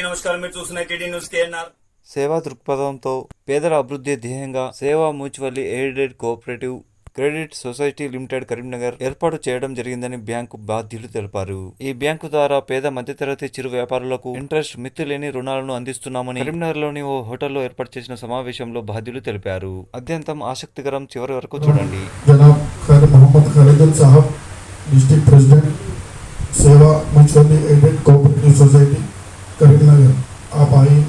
నమస్కారం, మీరు చూస్తున్న కేటీ న్యూస్ కేఎన్ఆర్. సేవా దృక్పథంతో పేదల అభివృద్ధి ధ్యేయంగా సేవా mutually aided cooperative credit society limited Karimnagar ఏర్పాటు చేయడం జరిగిందని బ్యాంకు బాధ్యులు తెలిపారు. ఈ బ్యాంకు ద్వారా పేద మధ్యతరగతి చిరు వ్యాపారులకు ఇంట్రెస్ట్ మిత్తులేని రుణాలను అందిస్తున్నామని కరీంనగర్లోని ఓ హోటల్లో ఏర్పాటు చేసిన సమావేశంలో బాధ్యులు తెలిపారు. అత్యంతం ఆసక్తికరం, చివరి వరకు చూడండి. జనాబ్ ఖైర్ మొహమ్మద్ ఖలీదుల్ సాహబ్, district president Seva mutually aided cooperative society Karimnagar, आप आइए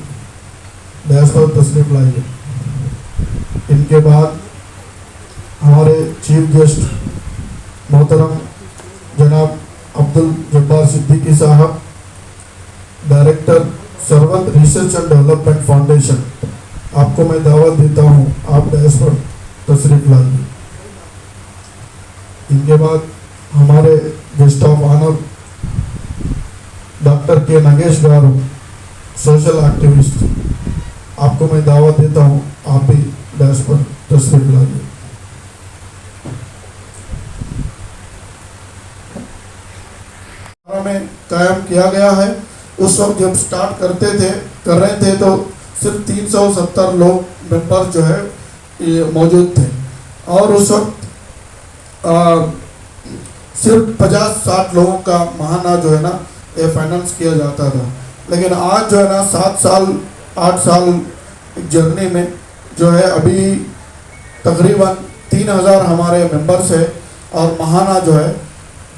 डैश पर तशरीफ लाइए. इनके बाद हमारे चीफ गेस्ट मोहतरम जनाब अब्दुल जब्बार सिद्दीकी साहब, director Sarwat research and development foundation, आपको मैं दावत देता हूँ, आप डैश पर तशरीफ लाइए. इनके बाद हमारे गेस्ट ऑफ ऑनर डॉक्टर के नगेश गारू, सोशल एक्टिविस्ट, आपको मैं दावत देता हूँ, आप भी डैश पर तशरीफ लाइए. में कायम किया गया है. उस वक्त जब स्टार्ट कर रहे थे तो सिर्फ 370 लोग मेंबर जो है ये मौजूद थे और उस वक्त सिर्फ 50-60 लोगों का महाना जो है ना ये फाइनेंस किया जाता था. लेकिन आज जो है ना 7 साल 8 साल जर्नी में जो है अभी तकरीबन 3000 हमारे मेंबर्स है और महाना जो है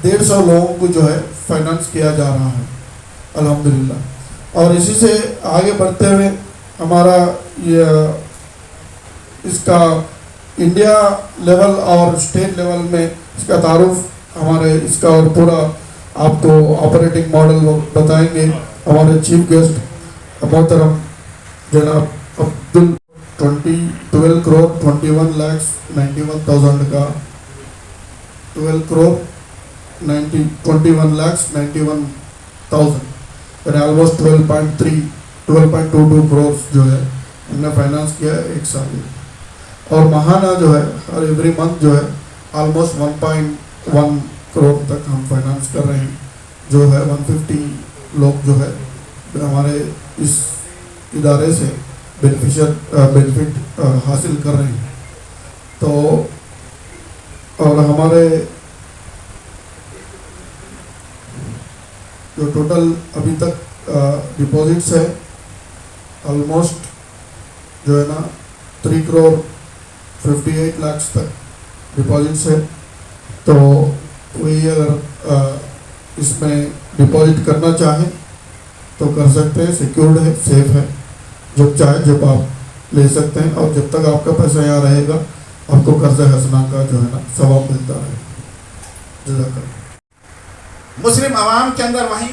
150 लोगों को जो है फाइनेंस किया जा रहा है अल्हम्दुलिल्लाह. और इसी से आगे बढ़ते हुए हमारा ये इसका इंडिया लेवल और स्टेट लेवल में इसका तारुफ हमारे इसका और पूरा आपको ऑपरेटिंग मॉडल बताएंगे हमारे चीफ गेस्ट मोहतरम जनाब अब्दुल 12 करोड़ 21,91,000 का 12 करोड़ 21,91,000 यानी ऑलमोस्ट 12.22 करोड़ जो है हमने फाइनेंस किया है एक साल में. और महाना जो है हर एवरी मंथ जो है ऑलमोस्ट 1.1 करोड़ तक हम फाइनेंस कर रहे हैं. जो है 150 लोग जो है हमारे इस इदारे से बेनिफिट हासिल कर रहे हैं. तो और हमारे जो टोटल अभी तक डिपॉजिट्स है ऑलमोस्ट जो है ना 3 करोड़ 58 लाख तक डिपॉजिट्स है. तो कोई अगर इसमें डिपॉजिट करना चाहे तो कर सकते हैं, सिक्योर्ड है, सेफ है, जब चाहे जब आप ले सकते हैं. और जब तक आपका पैसा यहाँ रहेगा आपको कर्ज हसना का जो है ना सवाब मिलता है. जज़ाकल्लाह. मुस्लिम आवाम के अंदर वहीं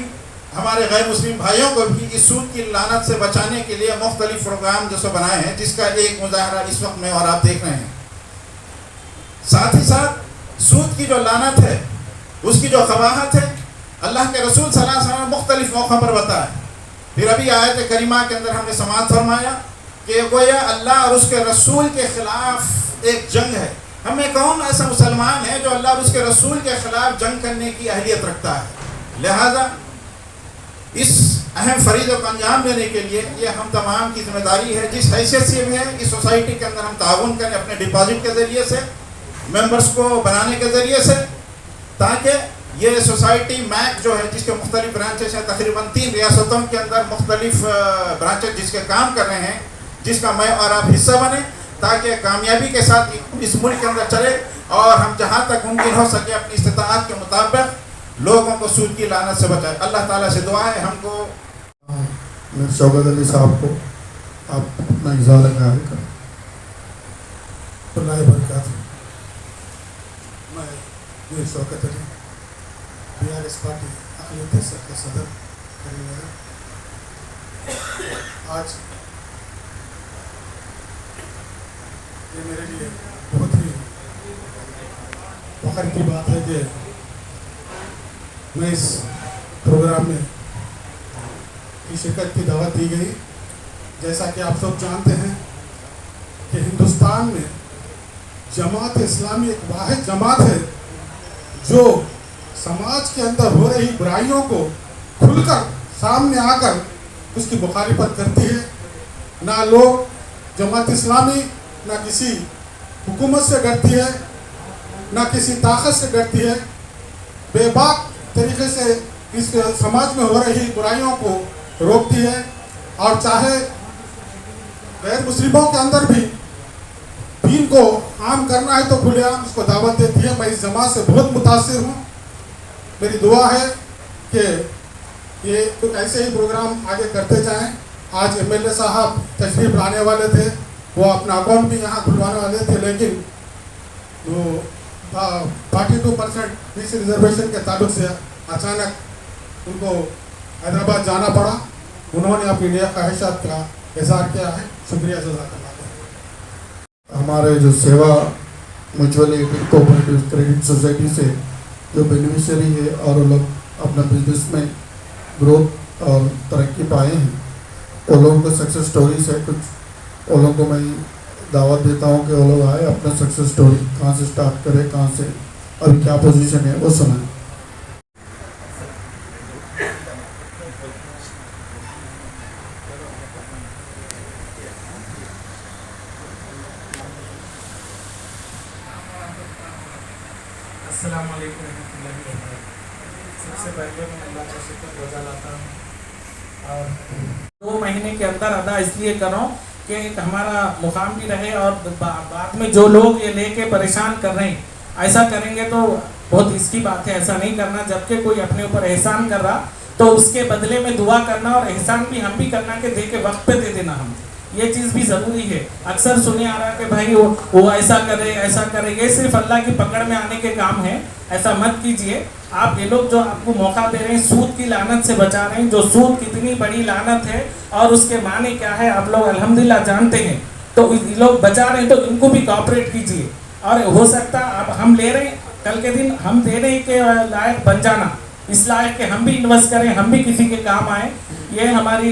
हमारे गैर मुस्लिम भाइयों को भी इस सूद की लानत से बचाने के लिए मुख्तलिफ प्रोग्राम जो सो बनाए हैं, जिसका एक मुजाहरा इस वक्त में और आप देख रहे हैं. साथ ही साथ सूद की जो लानत है उसकी जो क़बाहत है अल्लाह के रसूल सल्लल्लाहु अलैहि वसल्लम ने मुख्तलिफ मौक़ों पर बताया. फिर अभी आयत करीमा के अंदर हमने समाअत फरमाया कि गोया अल्लाह और उसके रसूल के ख़िलाफ़ एक जंग है. हमें कौन ऐसा मुसलमान है जो अल्लाह और उसके रसूल के ख़िलाफ़ जंग करने की अहलियत रखता है. लिहाजा इस अहम फरीज़े को अंजाम देने के लिए ये हम तमाम की जिम्मेदारी है, जिस हैसियत से भी है इस सोसाइटी के अंदर हम ताउन करें अपने डिपॉजिट के ज़रिए से, मेंबर्स को बनाने के ज़रिए से, ताकि ये सोसाइटी मैक जो है जिसके मुख्तलिफ ब्रांचेस हैं, तकरीबन 3 रियासतों के अंदर मुख्तलिफ ब्रांचेस जिसके काम कर रहे हैं, जिसका मैं और आप हिस्सा बने ताकि कामयाबी के साथ इस मुल्क के अंदर चले और हम जहाँ तक मुमकिन हो सके अपनी इस्तिताअत के मुताबिक लोगों को सूद की लानत से बचाए. अल्लाह ताला से दुआ है हमको. मेरे शौकत अली साहब को आप अपना इज़ारा ख्याल करें. मैं ये शौकत अली BRS पार्टी अक़लियत के सदर करीमनगर. आज ये मेरे लिए बहुत ही फख्र की बात है कि मैं इस प्रोग्राम में की शिरकत की दावत दी गई. जैसा कि आप सब जानते हैं कि हिंदुस्तान में जमात इस्लामी एक वाहिद जमात है जो समाज के अंदर हो रही बुराइयों को खुलकर सामने आकर उसकी मुखालिफत करती है। ना लोग जमात इस्लामी ना किसी हुकूमत से डरती है, ना किसी ताकत से डरती है। बेबाक तरीके से इस समाज में हो रही बुराइयों को रोकती है और चाहे गैर मुस्लिमों के अंदर भी दीन को आम करना है तो खुलेआम उसको दावत देती है। मैं इस जमात से बहुत मुतासिर हूँ। मेरी दुआ है कि ये कुछ ऐसे ही प्रोग्राम आगे करते जाएं। आज एमएलए साहब तशरीफ लाने वाले थे, वो अपना अकाउंट भी यहाँ खुलवाने वाले थे, लेकिन वो 42% फीस रिजर्वेशन के ताल्लुक से अचानक उनको हैदराबाद जाना पड़ा। उन्होंने अपनी नेक ख्वाहिशात का इज़हार किया है। शुक्रिया, जज़ाकल्लाह। हमारे जो सेवा म्यूचुअली कोऑपरेटिव क्रेडिट सोसाइटी से जो बेनिफिशियरी है और वो लोग अपना बिजनेस में ग्रोथ और तरक्की पाए हैं, वो लोगों को सक्सेस स्टोरीज है कुछ, वो लोगों को मैं दावत देता हूँ कि वो लोग आए, अपना सक्सेस स्टोरी कहाँ से स्टार्ट करें, कहाँ से अभी क्या पोजीशन है वो सुनाएं। अस्सलाम वालेकुम रहमतुल्लाहि व बरकातहू। सबसे पहले मैं अल्लाह का शुक्र गुज़ार लाता हूँ और 2 महीने के अंदर अदा इसलिए करो कि एक हमारा मुकाम भी रहे और बाद में जो लोग ये लेके परेशान कर रहे हैं, ऐसा करेंगे तो बहुत इसकी बात है। ऐसा नहीं करना। जबकि कोई अपने ऊपर एहसान कर रहा तो उसके बदले में दुआ करना और एहसान भी हम भी करना कि दे के वक्त पे दे देना। हम ये चीज़ भी ज़रूरी है। अक्सर सुने आ रहा है कि भाई वो ऐसा करे ऐसा करे, ये सिर्फ अल्लाह की पकड़ में आने के काम है। ऐसा मत कीजिए। आप ये लोग जो आपको मौका दे रहे हैं, सूद की लानत से बचा रहे हैं, जो सूद कितनी बड़ी लानत है और उसके माने क्या है आप लोग अल्हम्दुलिल्लाह जानते हैं। तो ये लोग बचा रहे हैं तो इनको भी कॉपरेट कीजिए। और हो सकता अब हम ले रहे हैं, कल के दिन हम देने के लायक बन जाना, इस लायक के हम भी इन्वेस्ट करें, हम भी किसी के काम आए, ये हमारी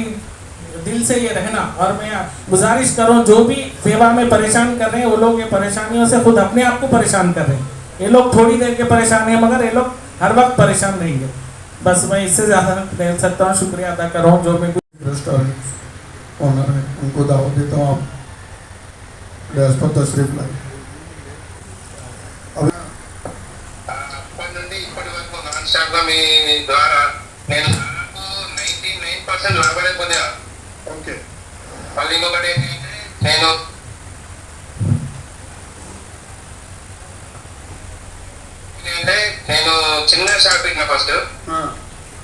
दिल से ये रहना। और मैं गुजारिश करूं जो भी सेवा में परेशान कर रहे हैं वो लोग ये परेशानियों से खुद अपने आप को परेशान कर रहे हैं। ये लोग थोड़ी देर के परेशान हैं मगर ये लोग हर वक्त परेशान रहेंगे। बस मैं इससे ज़्यादा कह सकता हूँ। शुक्रिया अदा कर रहा हूँ जो मैं रेस्टोरेंट ओनर है उनको दावत देता हूँ, आप डैश पर तशरीफ लाए। అప్పటి నుండి ఇప్పటి వరకు నాన్ స్టాప్ గా మీ ద్వారా నేను 99% లాభాలే పొందా. ఓకే, మళ్ళీ ఇంకొకటి ఏంటంటే నేను చిన్న షాప్ పెట్టిన ఫస్ట్,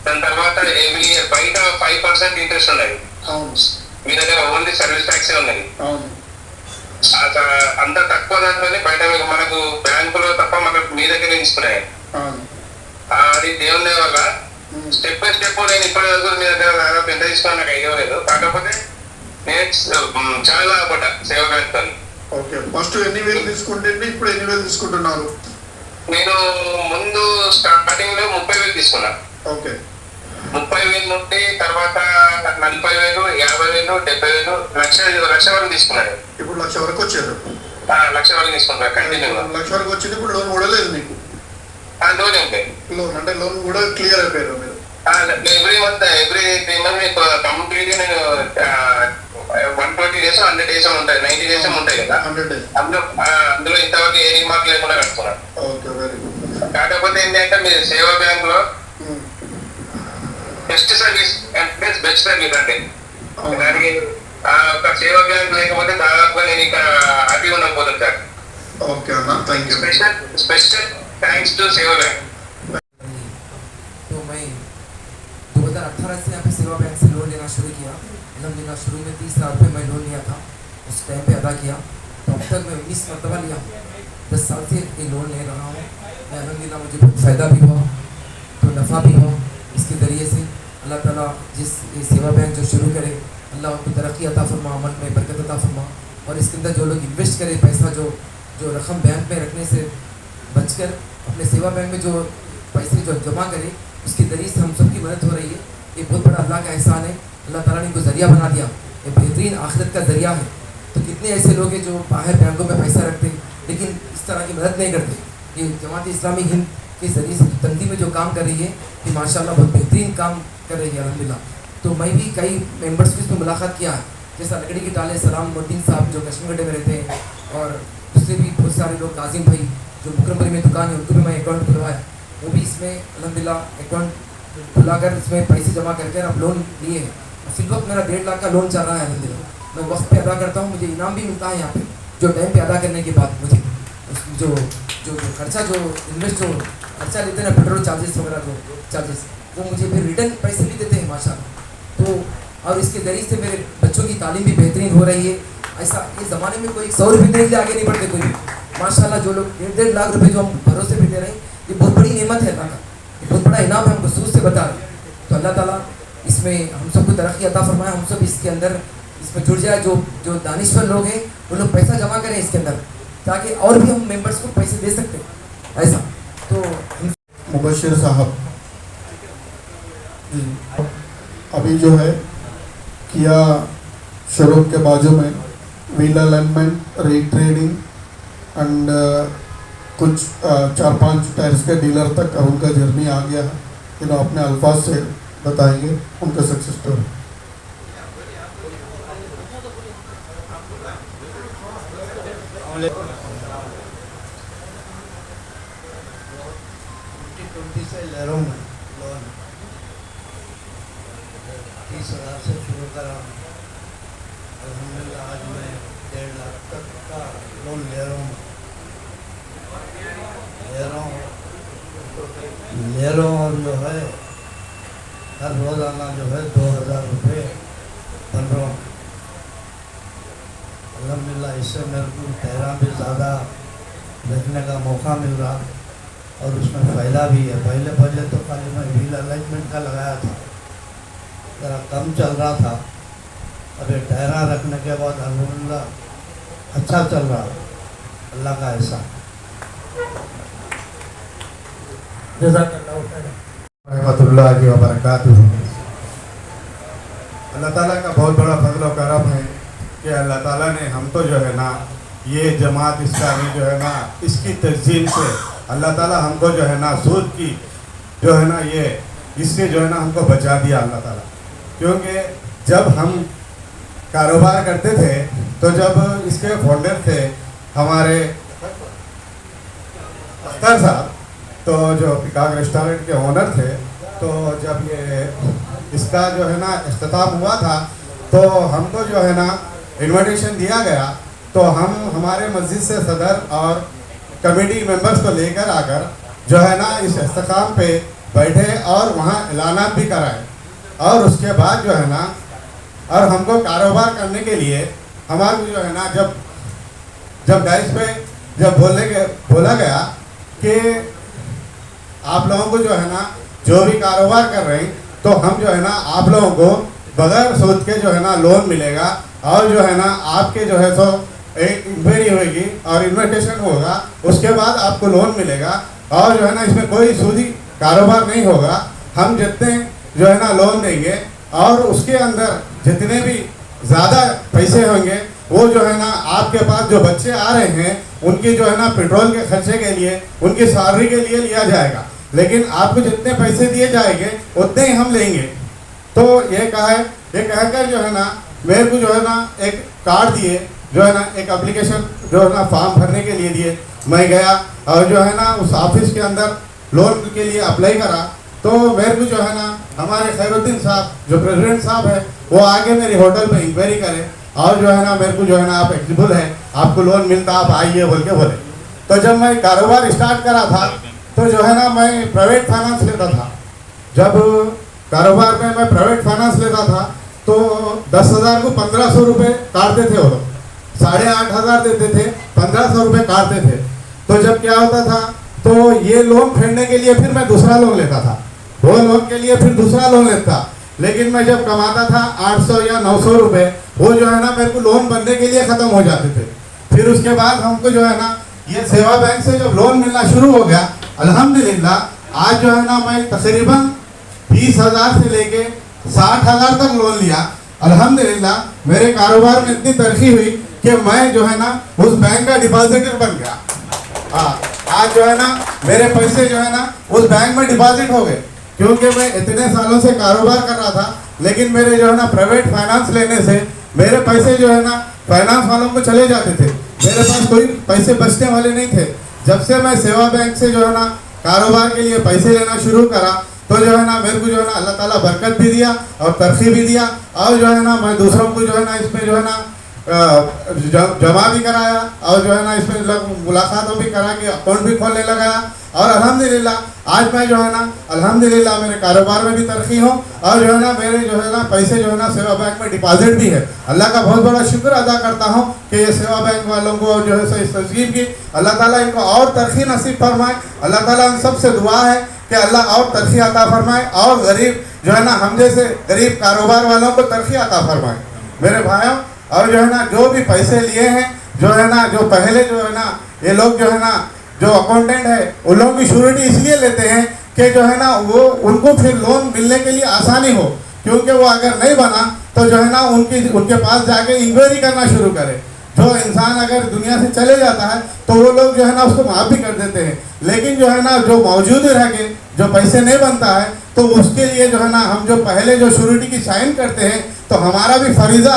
దాని తర్వాత ఎవ్రీ ఇయర్ బయట 5% ఇంట్రెస్ట్ ఉన్నది. అవును, మీ దగ్గర ఓన్లీ సర్వీస్ ట్యాక్స్ ఉన్నది. అవును, అంత తక్కువ దాంట్లోనే బయట మనకు బ్యాంకులో తప్ప మనకు మీ దగ్గర తీసుకున్నాయి. అవును. అది దేవుని దయ వల్ల స్టెప్ బై స్టెప్ నేను ఇప్పటి వరకు మీ దగ్గర దాదాపు ఎంత తీసుకున్నా నాకు ఐడియా లేదు. కాకపోతే నేను చాలా లాభపడ్డా సేవ బ్యాంక్ తో. ఓకే, ఫస్ట్ ఎన్ని వేలు తీసుకుంటే ఇప్పుడు ఎన్ని వేలు తీసుకుంటున్నారు? నేను ముందు స్టార్టింగ్ లో 30,000 తీసుకున్నా. ఓకే, 30,000 నుండి తర్వాత 40,000, 50,000, 70,000, లక్ష వరకు తీసుకున్నాను. ఇప్పుడు లక్ష వరకు వచ్చారు. లక్ష వరకు తీసుకున్నా కంటిన్యూగా. లక్ష వరకు వచ్చింది. ఇప్పుడు లోన్ కూడా లేదు మీకు? లోన్ ఉంటాయి. లోన్ అంటే లోన్ కూడా క్లియర్ అయిపోయారు మీరు? Every month every 3 month complete నేను 120 days 100 days ఉంటాయి, 90 days ఉంటాయి కదా. 100 days. అందులో ఇంతవరకు ఏ రిమార్క్ లేకుండా కట్టుకున్నాను. Okay, very good. కాకపోతే ఏంటంటే మీరు సేవా బ్యాంక్ లో బెస్ట్ సర్వీస్ అంటే బెస్ట్ సర్వీస్ అంటే దానికి ఒక సేవా బ్యాంక్ లేకపోతే దాదాపుగా నేను ఇక్కడ హ్యాపీగా ఉండకపోతుంది సార్. ఓకే అన్న, thank you. Special thanks to సేవా బ్యాంక్. तो मैं 2018 से यहाँ पे सेवा बैंक से लोन लेना शुरू किया। अल्हम्दुलिल्लाह शुरू में 30,000 रुपये मैं लोन लिया था, उस टाइम पे अदा किया। तो अब तक मैं 19 मरतबा लिया हूँ। 10 साल से ये लोन ले रहा हूँ। अल्हम्दुलिल्लाह मुझे बहुत फ़ायदा भी हुआ, तो नफ़ा भी हुआ। इसके ज़रिए से अल्लाह ताला जिस ये सेवा बैंक जो शुरू करे, अल्लाह उनको तरक्की अता फरमा, अमल में बरकत अता फरमा। और इसके अंदर जो लोग इन्वेस्ट करें पैसा, जो रकम बैंक में रखने से बचकर अपने सेवा बैंक में जो पैसे जो जमा करें, उसके ज़रिए से हम सब की मदद हो रही है। ये बहुत बड़ा अल्लाह का एहसान है। अल्लाह ताला ने इनको ज़रिया बना दिया, ये बेहतरीन आखिरत का ज़रिया है। तो कितने ऐसे लोग हैं जो बाहर बैंकों में पैसा रखते हैं लेकिन इस तरह की मदद नहीं करते। ये जमात इस्लामी हिंद के ज़रिए से तंजीम में जो काम कर रही है, ये माशाल्लाह बहुत बेहतरीन काम कर रही है अल्हम्दुलिल्लाह। तो मैं भी कई मेंबर्स की इसमें मुलाकात किया है, जैसा लकड़ी के टाले सलामुद्दीन साहब जो कश्मीर गड्ढे में रहते हैं, और दूसरे भी बहुत सारे लोग, काजिम भाई जो मुकरमपुरी में दुकान है, उनको भी मैं अकाउंट खुलवाया, वो भी इसमें अल्हम्दुलिल्लाह अकाउंट खुलाकर इसमें पैसे जमा करके आप लोन लिए हैं। इस वक्त मेरा 1.5 लाख का लोन चल रहा है अल्हम्दुलिल्लाह। मैं वक्त पे अदा करता हूँ, मुझे इनाम भी मिलता है यहाँ पे, जो टाइम पे अदा करने के बाद मुझे जो जो खर्चा जो इन्वेस्ट जो खर्चा लेते हैं ना, पेट्रोल चार्जेस वगैरह जो चार्जेस, वो मुझे फिर रिटर्न पैसे भी देते हैं माशाल्लाह। तो और इसके ज़रिए से मेरे बच्चों की तालीम भी बेहतरीन हो रही है। ऐसा इस ज़माने में कोई 100 रुपये देने के लिए आगे नहीं बढ़ते कोई भी। माशाल्लाह जो लोग 1.5 लाख रुपए जो हम भरोसे पे दे रहे हैं, ये बहुत बड़ी नेमत है अल्लाह का, ये बहुत बड़ा इनाम है, हमको सूझ से बता रहे हैं। तो अल्लाह ताला इसमें हम सबको तरक्की अता फरमाए, हम सब इसके अंदर इसमें जुड़ जाए। जो दानिश्वर लोग हैं वो लोग पैसा जमा करें इसके अंदर, ताकि और भी हम मेंबर्स को पैसे दे सकते हैं ऐसा। तो मुबशिर साहब जी, अभी जो है किया शोरूम के बाजू में व्हील अलाइनमेंट, रीट्रेडिंग एंड कुछ 4-5 टायर्स के डीलर तक उनका जर्नी आ गया है। इन्हों अपने अल्फाज से बताएंगे उनका सक्सेस स्टोरी। से लहरों में लोन 30,000 से शुरू करा, अल्हम्दुलिल्लाह आज मैं 1.5 लाख तक का लोन ले रहा हूँ और जो है हर रोज़ाना जो है 2,000 रुपये बन रहा हूँ अल्हम्दुलिल्लाह। इससे मेरे को ठहरा भी ज़्यादा देखने का मौका मिल रहा और उसमें फ़ायदा भी है। पहले तो खाली मैं व्हील अलाइनमेंट का लगाया था, ज़रा कम चल रहा था, अब ये टहरा रखने के बाद अल्हम्दुलिल्लाह अच्छा चल रहा, अल्लाह का एहसान। रहमतुल्लाहि व बरकातुहू। अल्लाह ताला का बहुत बड़ा फजल और करम है कि अल्लाह ताला ने हमको जो है ना ये जमात इस्लामी जो है ना इसकी तंजीम से अल्लाह ताला हमको जो है ना सूद की जो है ना ये इससे जो है ना हमको बचा दिया अल्लाह ताला। क्योंकि जब हम कारोबार करते थे तो जब इसके फाउंडर थे हमारे अख्तर साहब, तो जो पिकाक रेस्टोरेंट के ओनर थे, तो जब ये इसका जो है ना इख्तिताम हुआ था तो हमको जो है ना इन्विटेशन दिया गया, तो हम हमारे मस्जिद से सदर और कमेटी मेंबर्स को लेकर आकर जो है ना इस इख्तिताम पे बैठे और वहाँ ऐलानात भी कराए, और उसके बाद जो है ना और हमको कारोबार करने के लिए हमारे को जो है ना जब डाइस पे जब बोला गया कि आप लोगों को जो है ना जो भी कारोबार कर रहे हैं तो हम जो है ना आप लोगों को बगैर सूद के जो है ना लोन मिलेगा, और जो है ना आपके जो है तो एक इंक्वायरी होगी और इन्विटेशन होगा, उसके बाद आपको लोन मिलेगा, और जो है ना इसमें कोई सूदी कारोबार नहीं होगा। हम जितने जो है ना लोन देंगे और उसके अंदर जितने भी ज़्यादा पैसे होंगे वो जो है ना आपके पास जो बच्चे आ रहे हैं उनकी जो है ना पेट्रोल के खर्चे के लिए, उनकी सैलरी के लिए लिया जाएगा, लेकिन आपको जितने पैसे दिए जाएंगे उतने ही हम लेंगे। तो ये कहकर जो है ना मेरे को जो है ना एक कार्ड दिए, जो है ना एक एप्लीकेशन जो है ना फॉर्म भरने के लिए दिए। मैं गया और जो है ना उस ऑफिस के अंदर लोन के लिए अप्लाई करा, तो मेरे को जो है ना हमारे खैरुद्दीन साहब जो प्रेसिडेंट साहब है वो आगे मेरी होटल में इंक्वायरी करे, और जो है ना मेरे को जो है ना आप एलिजिबल है, आपको लोन मिलता, आप आइए बोल के बोले। तो जब मैं कारोबार स्टार्ट करा था तो जो है ना मैं प्राइवेट फाइनेंस लेता था। जब कारोबार में मैं प्राइवेट फाइनेंस लेता था तो 10,000 को 1,500 रुपये काटते थे वो लोग, 8,500 देते थे, 1,500 रुपये काटते थे। तो जब क्या होता था तो ये लोन फेरने के लिए फिर मैं दूसरा लोन लेता था, वो लोन के लिए फिर दूसरा लोन लेता, लेकिन मैं जब कमाता था 800 या 900 रुपये, वो जो है ना मेरे को लोन बनने के लिए ख़त्म हो जाते थे। फिर उसके बाद हमको जो है ना ये सेवा बैंक से जब लोन मिलना शुरू हो गया, अल्हम्दुलिल्लाह आज जो है ना मैं तकरीबन 20,000 से लेके 60,000 तक लोन लिया। अल्हम्दुलिल्लाह मेरे कारोबार में इतनी तरक्की हुई कि मैं जो है ना उस बैंक का डिपॉजिटर बन गया। हाँ, आज जो है ना मेरे पैसे जो है ना उस बैंक में डिपॉजिट हो गए, क्योंकि मैं इतने सालों से कारोबार कर रहा था, लेकिन मेरे जो है ना प्राइवेट फाइनेंस लेने से मेरे पैसे जो है ना फाइनेंस वालों को चले जाते थे, मेरे पास कोई पैसे बचने वाले नहीं थे। जब से मैं सेवा बैंक से जो है ना कारोबार के लिए पैसे लेना शुरू करा तो जो है ना मेरे को जो है ना अल्लाह ताला बरकत भी दिया और तरक्की भी दिया, और जो है ना मैं दूसरों को जो है ना इसमें जो है ना जमा भी कराया, और जो है ना इसमें मुलाकातों भी करा के अकाउंट भी खोलने लगाया। और अल्हम्दुलिल्लाह आज मैं जो है ना अल्हम्दुलिल्लाह मेरे कारोबार में भी तरक्की हो, और जो है ना मेरे जो है ना पैसे जो है ना सेवा बैंक में डिपॉजिट भी है। अल्लाह का बहुत बड़ा शुक्र अदा करता हूँ कि ये सेवा बैंक वालों को जो है इस तस्वीर की अल्लाह ताला इनको और तरक्की नसीब फरमाए। अल्लाह ताला इन सबसे दुआ है कि अल्लाह और तरक्की अता फरमाए, और गरीब जो है ना हम जैसे गरीब कारोबार वालों को तरक्की अता फरमाए। मेरे भाइयों, और जो है ना जो भी पैसे लिए हैं जो है ना, जो पहले जो है ना ये लोग जो है ना जो अकाउंटेंट है उन लोगों की श्योरिटी इसलिए लेते हैं कि जो है ना वो उनको फिर लोन मिलने के लिए आसानी हो, क्योंकि वो अगर नहीं बना तो जो है ना उनके पास जाके इंक्वायरी करना शुरू करे। जो इंसान अगर दुनिया से चले जाता है तो वो लोग जो है ना उसको माफ़ भी कर देते हैं, लेकिन जो है ना जो मौजूद रह के जो पैसे नहीं बनता है तो उसके लिए जो है ना हम जो पहले जो श्योरिटी की साइन करते हैं तो हमारा भी फरीज़ा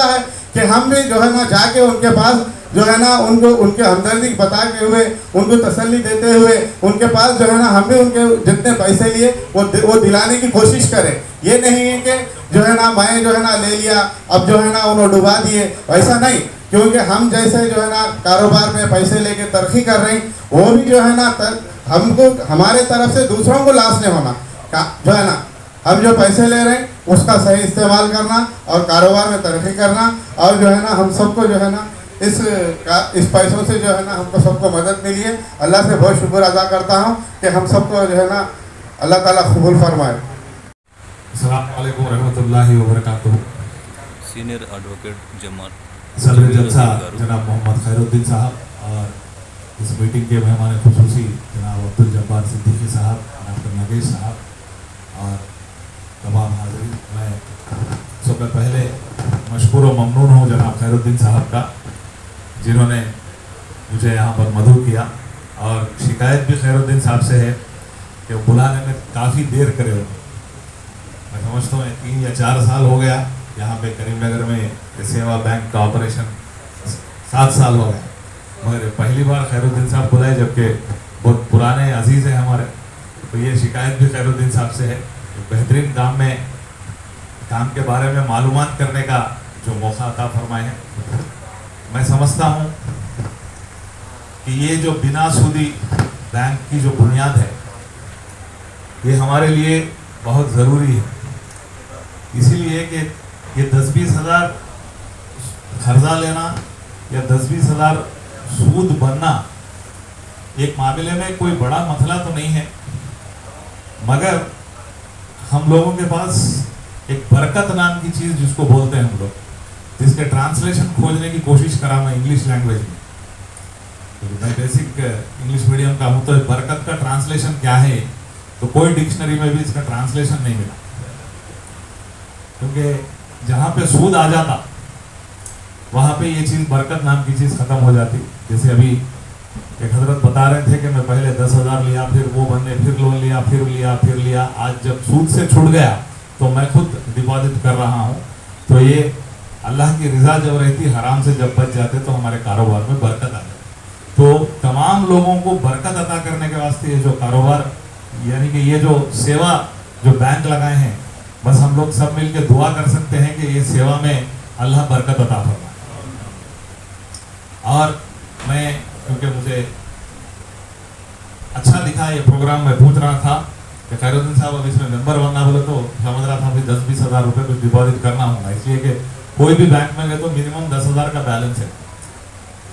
है कि हम भी जो है ना जाके उनके पास जो है ना उनको उनके हमदर्दी बताते हुए उनको तसल्ली देते हुए उनके पास जो है ना हम भी उनके जितने पैसे लिए वो दिलाने की कोशिश करें। ये नहीं है कि जो है ना मैं जो है ना ले लिया अब जो है ना उन्होंने डुबा दिए, ऐसा नहीं, क्योंकि हम जैसे जो है ना कारोबार में पैसे लेके तरक्की कर रहे हैं वो भी जो है ना हमको हमारे तरफ से दूसरों को लॉस नहीं होना, जो है ना हम जो पैसे ले रहे हैं उसका सही इस्तेमाल करना और कारोबार में तरक्की करना, और जो है ना हम सबको जो है ना इस पैसों से जो है ना हमको सबको मदद मिली है। अल्लाह से बहुत शुक्र अदा करता हूँ कि हम सबको जो है ना अल्लाह ताला कबूल फरमाए। अस्सलाम वालेकुम रहमतुल्लाहि व बरकातुहू। सीनियर एडवोकेट जमात सदर जलसा जनाब मोहम्मद खैरुद्दीन साहब और इस मीटिंग के मेहमान खुसूसी जनाब अब्दुल जब्बार सिद्दीकी साहब, डॉक्टर नगेश साहब और तमाम हाज़रीन, मैं सबसे पहले मशकूर व ममनून हूँ जनाब खैरुद्दीन साहब का, जिन्होंने मुझे यहाँ पर मदऊ किया। और शिकायत भी खैरुद्दीन साहब से है कि वो बुलाने में काफ़ी देर करे हो। मैं समझता हूँ 3 या 4 साल हो गया यहाँ पे करीमनगर में सेवा बैंक का ऑपरेशन, 7 साल हो गया, मगर पहली बार खैरुद्दीन साहब बुलाए, जबकि बहुत पुराने अजीज़ हैं हमारे। तो ये शिकायत भी खैरुद्दीन साहब से है। बेहतरीन काम के बारे में मालूमात करने का जो मौका अता फरमाए हैं। मैं समझता हूँ कि ये जो बिना सूदी बैंक की जो बुनियाद है ये हमारे लिए बहुत ज़रूरी है, इसीलिए कि ये 10-20 हज़ार कर्जा लेना या 10-20 हज़ार सूद बनना एक मामले में कोई बड़ा मसला तो नहीं है, मगर हम लोगों के पास एक बरकत नाम की चीज़ जिसको बोलते हैं हम लोग, जिसके ट्रांसलेशन खोजने की कोशिश करा मैं इंग्लिश लैंग्वेज में। तो मैं बेसिक इंग्लिश मीडियम का हूँ, तो बरकत का ट्रांसलेशन क्या है तो कोई डिक्शनरी में भी इसका ट्रांसलेशन नहीं मिला, क्योंकि जहाँ पे सूद आ जाता वहाँ पे ये चीज़ बरकत नाम की चीज़ ख़त्म हो जाती। जैसे अभी एक हजरत बता रहे थे कि मैं पहले 10,000 लिया, फिर वो बनने, फिर लोन लिया, फिर लिया, आज जब सूद से छूट गया तो मैं खुद डिपॉजिट कर रहा हूँ। तो ये अल्लाह की रज़ा जब रहती, हराम से जब बच जाते तो हमारे कारोबार में बरकत आ जाती। तो तमाम लोगों को बरकत अता करने के वास्ते ये जो कारोबार यानी कि ये जो सेवा जो बैंक लगाए हैं, बस हम लोग सब मिल के दुआ कर सकते हैं कि ये सेवा में अल्लाह बरकत अता फरमाए। और मैं क्योंकि मुझे अच्छा दिखा ये प्रोग्राम, मैं पूछ रहा था कि खैरुद्दीन साहब अब इसमें मेंबर बनना बोले तो समझ रहा था फिर 10-20 हज़ार रुपये कुछ डिपॉजिट करना होगा, इसलिए कि कोई भी बैंक में गए तो मिनिमम 10,000 का बैलेंस है।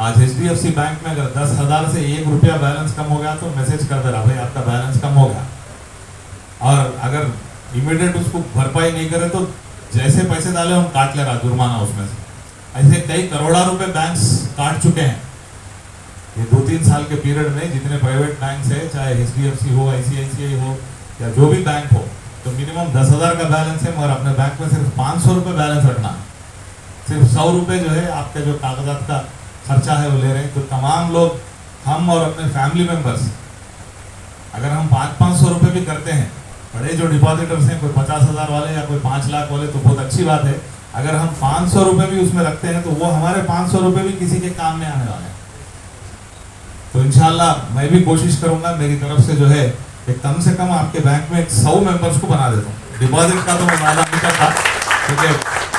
आज HDFC बैंक में अगर 10,000 से 1 रुपया बैलेंस कम हो गया तो मैसेज कर दे रहा भाई आपका बैलेंस कम हो गया, और अगर इमीडिएट उसको भरपाई नहीं करे तो जैसे पैसे डाले हम काट ले रहा जुर्माना उसमें से। ऐसे कई करोड़ा रुपए बैंक्स काट चुके हैं ये 2-3 साल के पीरियड में। जितने प्राइवेट बैंक है, चाहे HDFC हो, ICICI हो या जो भी बैंक हो, तो मिनिमम 10,000 का बैलेंस है, मगर अपने बैंक में सिर्फ 500 रुपये बैलेंस रखना है, सिर्फ 100 रुपये जो है आपके जो कागजात का खर्चा है वो ले रहे हैं। तो तमाम लोग, हम और अपने फैमिली मेम्बर्स, अगर हम 500-500 रुपये भी करते हैं बड़े जो डिपॉजिटर्स हैं, कोई 50,000 वाले या कोई 5 लाख वाले, तो बहुत अच्छी बात है। अगर हम 500 रुपये भी उसमें रखते हैं तो वो हमारे 500 रुपये भी किसी के काम में आने वाले हैं। तो इंशाल्लाह मैं भी कोशिश करूंगा मेरी तरफ से जो है एक कम से कम आपके बैंक में 100 मेंबर्स को बना देता हूँ। डिपॉजिट का तो मैं वादा नहीं करता, क्योंकि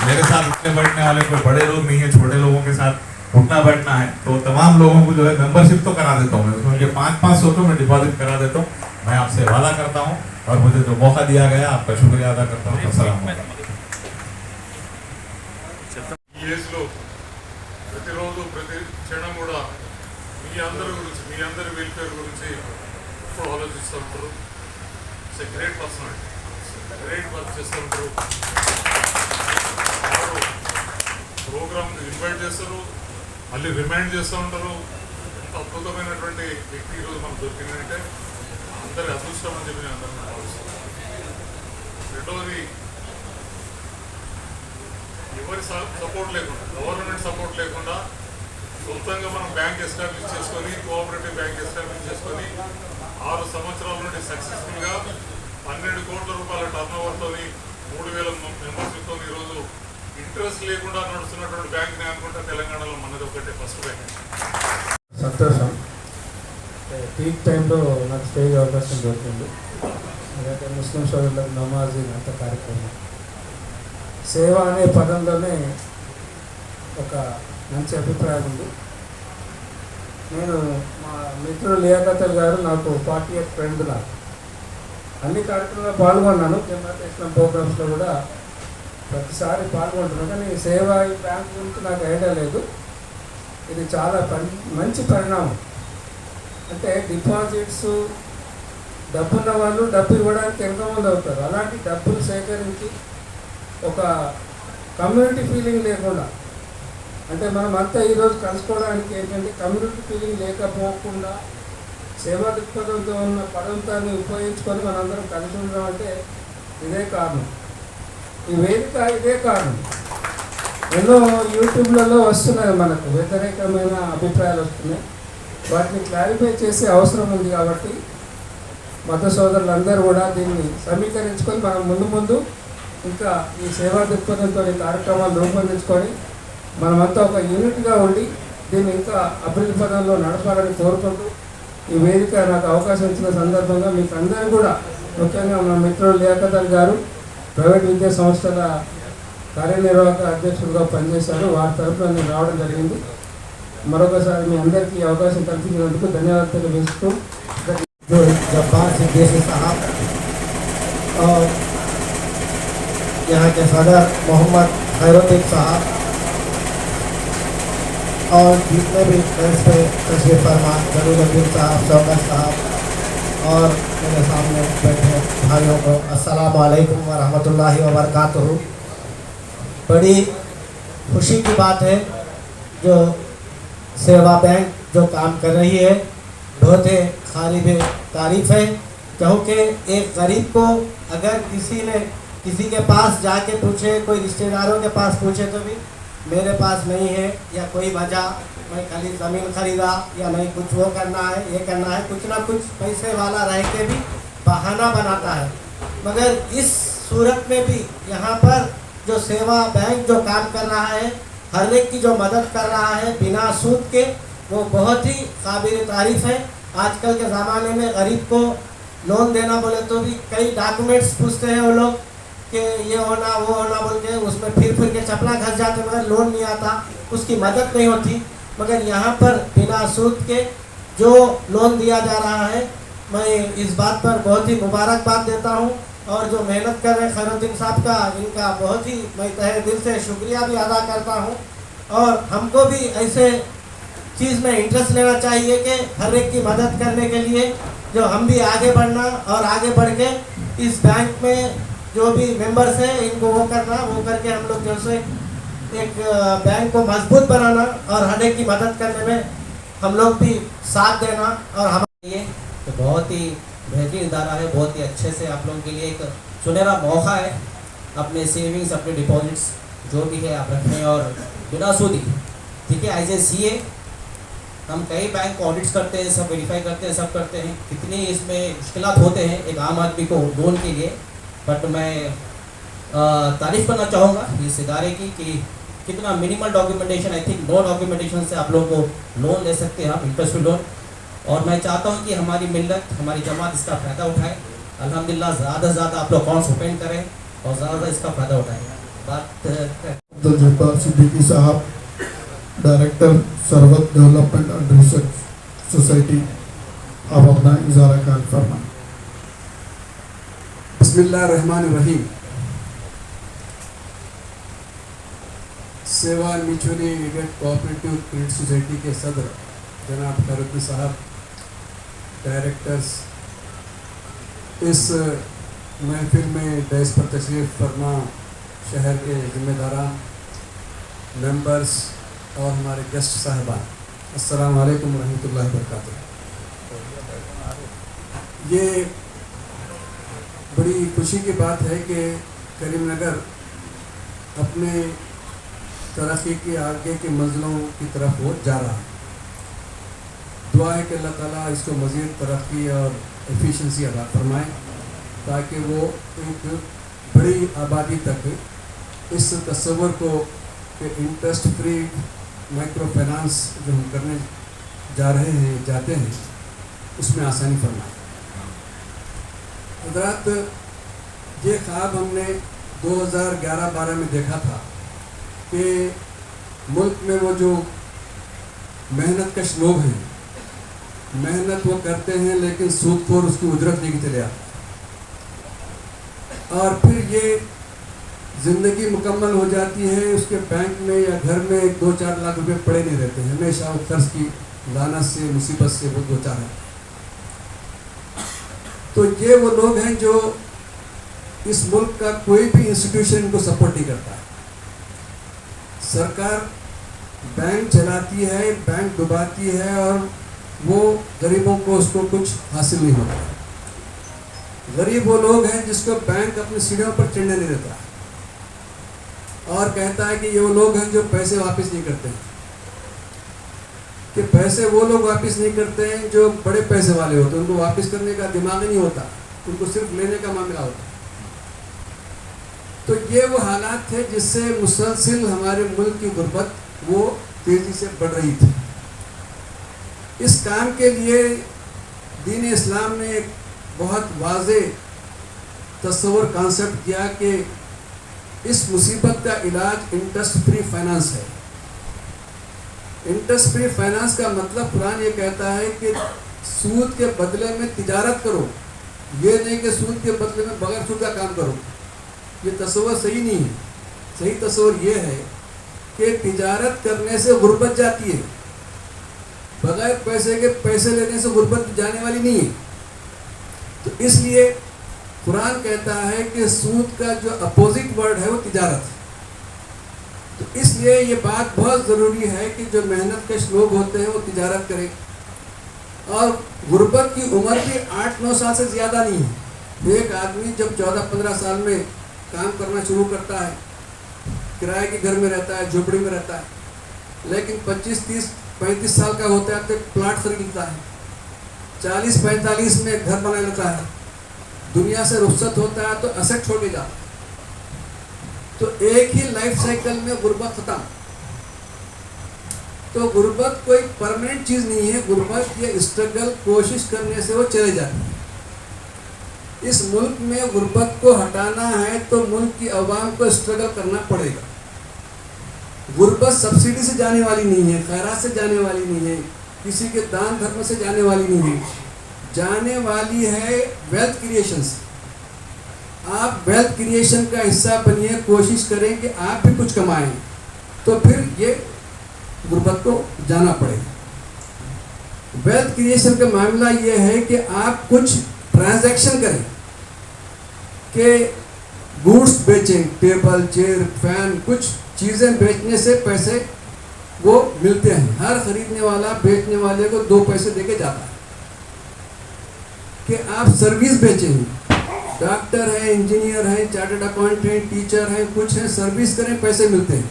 मेरे साथ उठने बैठने वाले कोई बड़े लोग नहीं है, छोटे लोगों के साथ उठना बैठना है, तो तमाम लोगों को जो है मेंबरशिप तो करा देता हूँ मैं, उसमें 500 तो मैं डिपॉजिट करा देता हूँ। मैं आपसे वादा करता हूँ और मुझे जो मौका दिया गया आपका शुक्रिया अदा करता हूँ। अस्सलाम वालेकुम। లో ప్రతిరోజు ప్రతి క్షణం కూడా మీ అందరి గురించి, మీ అందరి వెల్ఫేర్ గురించి ఎప్పుడు ఆలోచిస్తూ ఉంటారు. It's a great personality, great work చేస్తూ ఉంటారు. ప్రోగ్రామ్ ఇన్వైట్ చేస్తారు, మళ్ళీ రిమైండ్ చేస్తూ ఉంటారు. ఎంత అద్భుతమైనటువంటి వ్యక్తి ఈరోజు మనకు దొరికిందంటే అందరి అదృష్టం అని చెప్పి నేను అందరినీ భావిస్తాను. రెండవది, ఎవరి సపోర్ట్ లేకుండా, గవర్నమెంట్ సపోర్ట్ లేకుండా సొంతంగా మనం బ్యాంక్ ఎస్టాబ్లిష్ చేసుకొని, కోఆపరేటివ్ బ్యాంక్ ఎస్టాబ్లిష్ చేసుకొని 6 సంవత్సరాల నుండి సక్సెస్ఫుల్గా 12 కోట్ల రూపాయల టర్న్ ఓవర్తో 3,000 మెంబర్షిప్తో ఈరోజు ఇంట్రెస్ట్ లేకుండా నడుస్తున్నటువంటి బ్యాంక్ ని అనుకుంటా తెలంగాణలో మనది ఒకటే ఫస్ట్ బ్యాంక్. సంతోషం. పీక్ టైంలో నాకు స్టేజ్ అవకాశం దొరికింది. అలాగే ముస్లిం సోదరులకు నమాజ్ అంత కార్యక్రమం. సేవ అనే పదంలోనే ఒక మంచి అభిప్రాయం ఉంది. నేను మా మిత్రుడు లియాఖత్ గారు నాకు 48 ఫ్రెండ్ నాకు అన్ని కార్యక్రమాల్లో పాల్గొన్నాను. జమాత్ ప్రోగ్రామ్స్లో కూడా ప్రతిసారి పాల్గొంటున్నాను. కానీ సేవ ఈ బ్యాంక్ గురించి నాకు ఐడియా లేదు. ఇది చాలా మంచి పరిణామం. అంటే డిపాజిట్స్ డబ్బున్న వాళ్ళు డబ్బు ఇవ్వడానికి ఎంతమంది అవుతారు. అలాంటి డబ్బులు సేకరించి ఒక కమ్యూనిటీ ఫీలింగ్ లేకుండా, అంటే మనం అంతా ఈరోజు కలుసుకోవడానికి ఏంటంటే కమ్యూనిటీ ఫీలింగ్ లేకపోకుండా సేవా దృక్పథంతో ఉన్న పదంతాన్ని ఉపయోగించుకొని మనందరం కలిసి ఉండడం అంటే ఇదే కారణం. ఈ వేదిక ఇదే కారణం. ఎన్నో యూట్యూబ్లలో వస్తున్నాయి, మనకు వ్యతిరేకమైన అభిప్రాయాలు వస్తున్నాయి. వాటిని క్లారిఫై చేసే అవసరం ఉంది. కాబట్టి మత సోదరులందరూ కూడా దీన్ని సమీకరించుకొని మనం ముందు ఇంకా ఈ సేవా దృక్పథంతో ఈ కార్యక్రమాలు రూపొందించుకొని మనమంతా ఒక యూనిట్గా ఉండి దీన్ని ఇంకా అభివృద్ధి పదంలో నడపాలని కోరుకుంటూ ఈ వేదిక నాకు అవకాశం ఇచ్చిన సందర్భంగా మీకు అందరూ కూడా, ముఖ్యంగా మా మిత్రుడు లియాఖత్ గారు ప్రైవేట్ విద్యా సంస్థల కార్యనిర్వాహక అధ్యక్షుడిగా పనిచేశారు. వారి తరఫున నేను రావడం జరిగింది. మరొకసారి మీ అందరికీ అవకాశం కల్పించినందుకు ధన్యవాదాలు తెలియజేస్తూ जब्बार सिद्दीकी साहब और यहाँ के सदर मोहम्मद खैरुद्दीन साहब और जितने भी प्रेस पे तशरीफ फरमा जलीलुद्दीन साहब, शौकत साहब और मेरे सामने बैठे भाइयों को अस्सलामु अलैकुम व रहमतुल्लाहि व बरकातुहू। बड़ी खुशी की बात है जो सेवा बैंक जो काम कर रही है, बहुत ही काबिल तारीफ़ है। क्योंकि एक गरीब को अगर किसी के पास जाके पूछे, कोई रिश्तेदारों के पास पूछे तो भी मेरे पास नहीं है या कोई वजह, मैं खाली ज़मीन ख़रीदा या नहीं कुछ वो करना है, ये करना है, कुछ ना कुछ पैसे वाला रह के भी बहाना बनाता है। मगर इस सूरत में भी यहाँ पर जो सेवा बैंक जो काम कर रहा है, हर एक की जो मदद कर रहा है बिना सूद के, वो बहुत ही काबिल तारीफ़ है। आजकल के ज़माने में गरीब को लोन देना बोले तो भी कई डॉक्यूमेंट्स पूछते हैं वो लोग कि ये होना वो होना बोल के, उसमें फिर के चपला घस जाते, मगर लोन नहीं आता, उसकी मदद नहीं होती। मगर यहाँ पर बिना सूद के जो लोन दिया जा रहा है, मैं इस बात पर बहुत ही मुबारकबाद देता हूँ। और जो मेहनत कर रहे खैरुद्दीन साहब का, इनका बहुत ही मैं तहे दिल से शुक्रिया भी अदा करता हूँ। और हमको भी ऐसे चीज़ में इंटरेस्ट लेना चाहिए कि हर एक की मदद करने के लिए जो हम भी आगे बढ़ना और आगे बढ़ के इस बैंक में जो भी मेंबर्स हैं इनको वो करना, वो करके हम लोग जैसे एक बैंक को मजबूत बनाना और हर एक की मदद करने में हम लोग भी साथ देना। और हमारे लिए तो बहुत ही बेहतरीन इदारा है, बहुत ही अच्छे से आप लोगों के लिए एक सुनहरा मौका है। अपने सेविंग्स, अपने डिपॉजिट्स जो भी है आप रखें और बिना सूदी, ठीक है। एज ए CA हम कई बैंक को ऑडिट्स करते हैं, सब वेरीफाई करते हैं, सब करते हैं, कितनी इसमें मुश्किलात होते हैं एक आम आदमी को लोन के लिए। बट मैं तारीफ़ करना चाहूँगा इस इदारे की कि कितना minimal documentation, I think no documentation से आप लोगों को लोन ले सकते हैं, आप इंटरेस्ट लोन। और मैं चाहता हूँ कि हमारी मिल्लत, हमारी जमात इसका फ़ायदा उठाए। अल्हम्दुलिल्लाह ज़्यादा से ज़्यादा आप लोग अकाउंट्स ओपन करें और ज़्यादा इसका फ़ायदा उठाएं। बात अब्दुल जब्बार सिद्दीकी साहब, director Sarwat development and research society, आप अपना इजारा कार फरमाएं। बिस्मिल्लाहिर्रहमानिर्रहीम। Seva mutually aided cooperative credit society के सदर जनाब खैरुद्दीन साहब, डायरेक्टर्स, इस महफिल में डैस पर तशरीफ़ फरमा शहर के ज़िम्मेदारान, मेंबर्स और हमारे गेस्ट साहिबान, अस्सलाम वालेकुम रहमतुल्लाहि व बरकातुहू। ये बड़ी खुशी की बात है कि करीमनगर अपने तरक्की की आगे की मंजिलों की तरफ वो जा रहा है। दुआ है कि अल्लाह ताला इसको मज़ीद तरक्की और एफिशिएंसी अदा फरमाए ताकि वो एक बड़ी आबादी तक इस तस्वर को कि इंटरेस्ट फ्री माइक्रो फाइनेंस जो हम करने जा रहे हैं, जाते हैं, उसमें आसानी फरमाए। हज़रात, ये ख्वाब हमने 2011-12 में देखा था कि मुल्क में वो जो मेहनत कश लोग हैं, मेहनत वो करते हैं लेकिन सूदखोर उसकी उजरत लेके चले आते हैं, और फिर ये ज़िंदगी मुकम्मल हो जाती है, उसके बैंक में या घर में 2-4 लाख रुपए पड़े नहीं रहते हैं, हमेशा वो कर्ज की लानत से, मुसीबत से वो 2-4 है। तो ये वो लोग हैं जो इस मुल्क का कोई भी इंस्टीट्यूशन इनको सपोर्ट नहीं करता है। सरकार बैंक चलाती है, बैंक डुबाती है और वो गरीबों को उसको कुछ हासिल नहीं होता। गरीब वो लोग हैं जिसको बैंक अपनी सीढ़ियों पर चढ़ने नहीं देता और कहता है कि ये वो लोग हैं जो पैसे वापस नहीं करते हैं, कि पैसे वो लोग वापस नहीं करते हैं जो बड़े पैसे वाले होते हैं, उनको वापस करने का दिमाग नहीं होता, उनको सिर्फ लेने का मामला होता है। तो ये वो हालात थे जिससे मुसलसिल हमारे मुल्क की गुर्बत वो तेज़ी से बढ़ रही थी। इस काम के लिए दीन इस्लाम ने एक बहुत वाज़े तस्वर कॉन्सेप्ट किया कि इस मुसीबत का इलाज इंटरेस्ट फ्री फाइनेंस है। इंटरेस्ट फ्री फाइनेंस का मतलब कुरान ये कहता है कि सूद के बदले में तिजारत करो, ये नहीं कि सूद के बदले में बगैर सूद का काम करो। ये तस्वर सही नहीं है। सही तस्वर ये है कि तिजारत करने से गुर्बत जाती है, बगैर पैसे के पैसे लेने से गुर्बत जाने वाली नहीं है। तो इसलिए कुरान कहता है कि सूद का जो अपोजिट वर्ड है वो तिजारत है। तो इसलिए ये बात बहुत ज़रूरी है कि जो मेहनत कश लोग होते हैं वो तिजारत करें, और गुर्बत की उम्र भी 8-9 साल से ज़्यादा नहीं है। एक आदमी जब 14-15 साल में काम करना शुरू करता है, किराए के घर में रहता है, झोपड़ी में रहता है, लेकिन 25-30-35 साल का होता है तो प्लाट खरीद लेता है, 40-45 में घर बना लेता है, दुनिया से रुखसत होता है तो असेट छोड़ के जाता है। तो एक ही लाइफ साइकिल में गुर्बत खत्म। तो गुर्बत कोई परमानेंट चीज़ नहीं है। गुर्बत ये स्ट्रगल, कोशिश करने से वो चले जाती है। इस मुल्क में गुर्बत को हटाना है तो मुल्क की आवाम को स्ट्रगल करना पड़ेगा। गुर्बत सब्सिडी से जाने वाली नहीं है, खैरात से जाने वाली नहीं है, किसी के दान धर्म से जाने वाली नहीं है, जाने वाली है वेल्थ क्रिएशन से। आप वेल्थ क्रिएशन का हिस्सा बनिए, कोशिश करें कि आप भी कुछ कमाएं, तो फिर ये गुर्बत को जाना पड़ेगा। वेल्थ क्रिएशन का मामला ये है कि आप कुछ ट्रांजैक्शन करें, कि गुड्स बेचें, टेबल, चेयर, फैन, कुछ चीज़ें बेचने से पैसे वो मिलते हैं। हर खरीदने वाला बेचने वाले को 2 पैसे देके जाता है। कि आप सर्विस बेचें, डॉक्टर हैं, इंजीनियर हैं, चार्टर्ड अकाउंटेंट, टीचर हैं, कुछ हैं, सर्विस करें, पैसे मिलते हैं।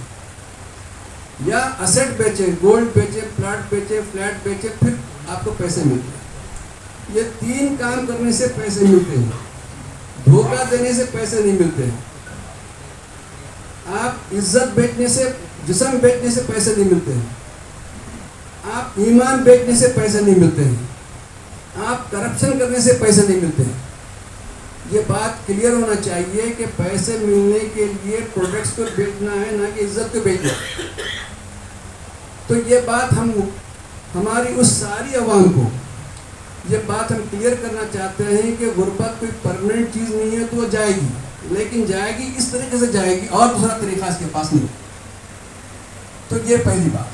या असेट बेचे, गोल्ड बेचे, प्लॉट बेचे, फ्लैट बेचे, फिर आपको पैसे मिलते हैं। ये 3 काम करने से पैसे मिलते हैं। धोखा देने से पैसे नहीं मिलते हैं। आप इज्जत बेचने से, जिस्म बेचने से पैसे नहीं मिलते हैं। आप ईमान बेचने से पैसे नहीं मिलते हैं। आप करप्शन करने से पैसे नहीं मिलते हैं। ये बात क्लियर होना चाहिए कि पैसे मिलने के लिए प्रोडक्ट्स को बेचना है, ना कि इज्जत को बेचना है। तो ये बात हम हमारी उस सारी आवाम को ये बात हम क्लियर करना चाहते हैं कि गुर्बत कोई परमानेंट चीज़ नहीं है, तो वो जाएगी, लेकिन जाएगी इस तरीके से जाएगी और दूसरा तरीका इसके पास नहीं। तो ये पहली बात।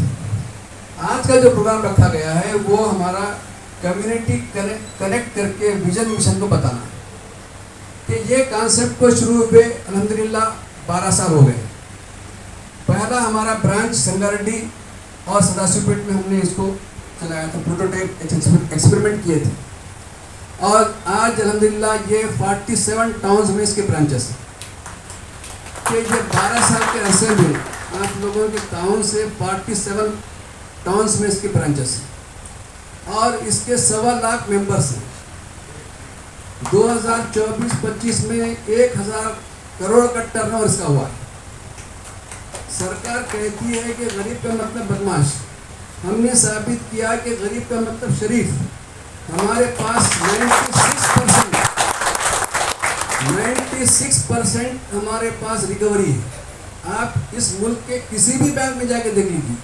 आज का जो प्रोग्राम रखा गया है वो हमारा कम्युनिटी कनेक्ट करके विजन मिशन को बताना है कि ये कॉन्सेप्ट को शुरू हुए अल्हम्दुलिल्लाह 12 साल हो गए। पहला हमारा ब्रांच संगारेड्डी और सदाशिवपेट में हमने इसको चलाया था, प्रोटोटाइप एक्सपेरिमेंट किए थे, और आज अल्हम्दुलिल्लाह ये 47 टाउन्स में इसके ब्रांचेस हैं। कि ये 12 साल के अरसे में आप लोगों के टाउन से 47 टाउन्स में इसके ब्रांचेस हैं और इसके 1.25 लाख मेंबर्स हैं। 2024-25 में 1000 करोड़ का टर्नओवर इसका हुआ है। सरकार कहती है कि गरीब का मतलब बदमाश, हमने साबित किया कि गरीब का मतलब शरीफ। हमारे पास 96% हमारे पास रिकवरी है। आप इस मुल्क के किसी भी बैंक में जाके देख लीजिए,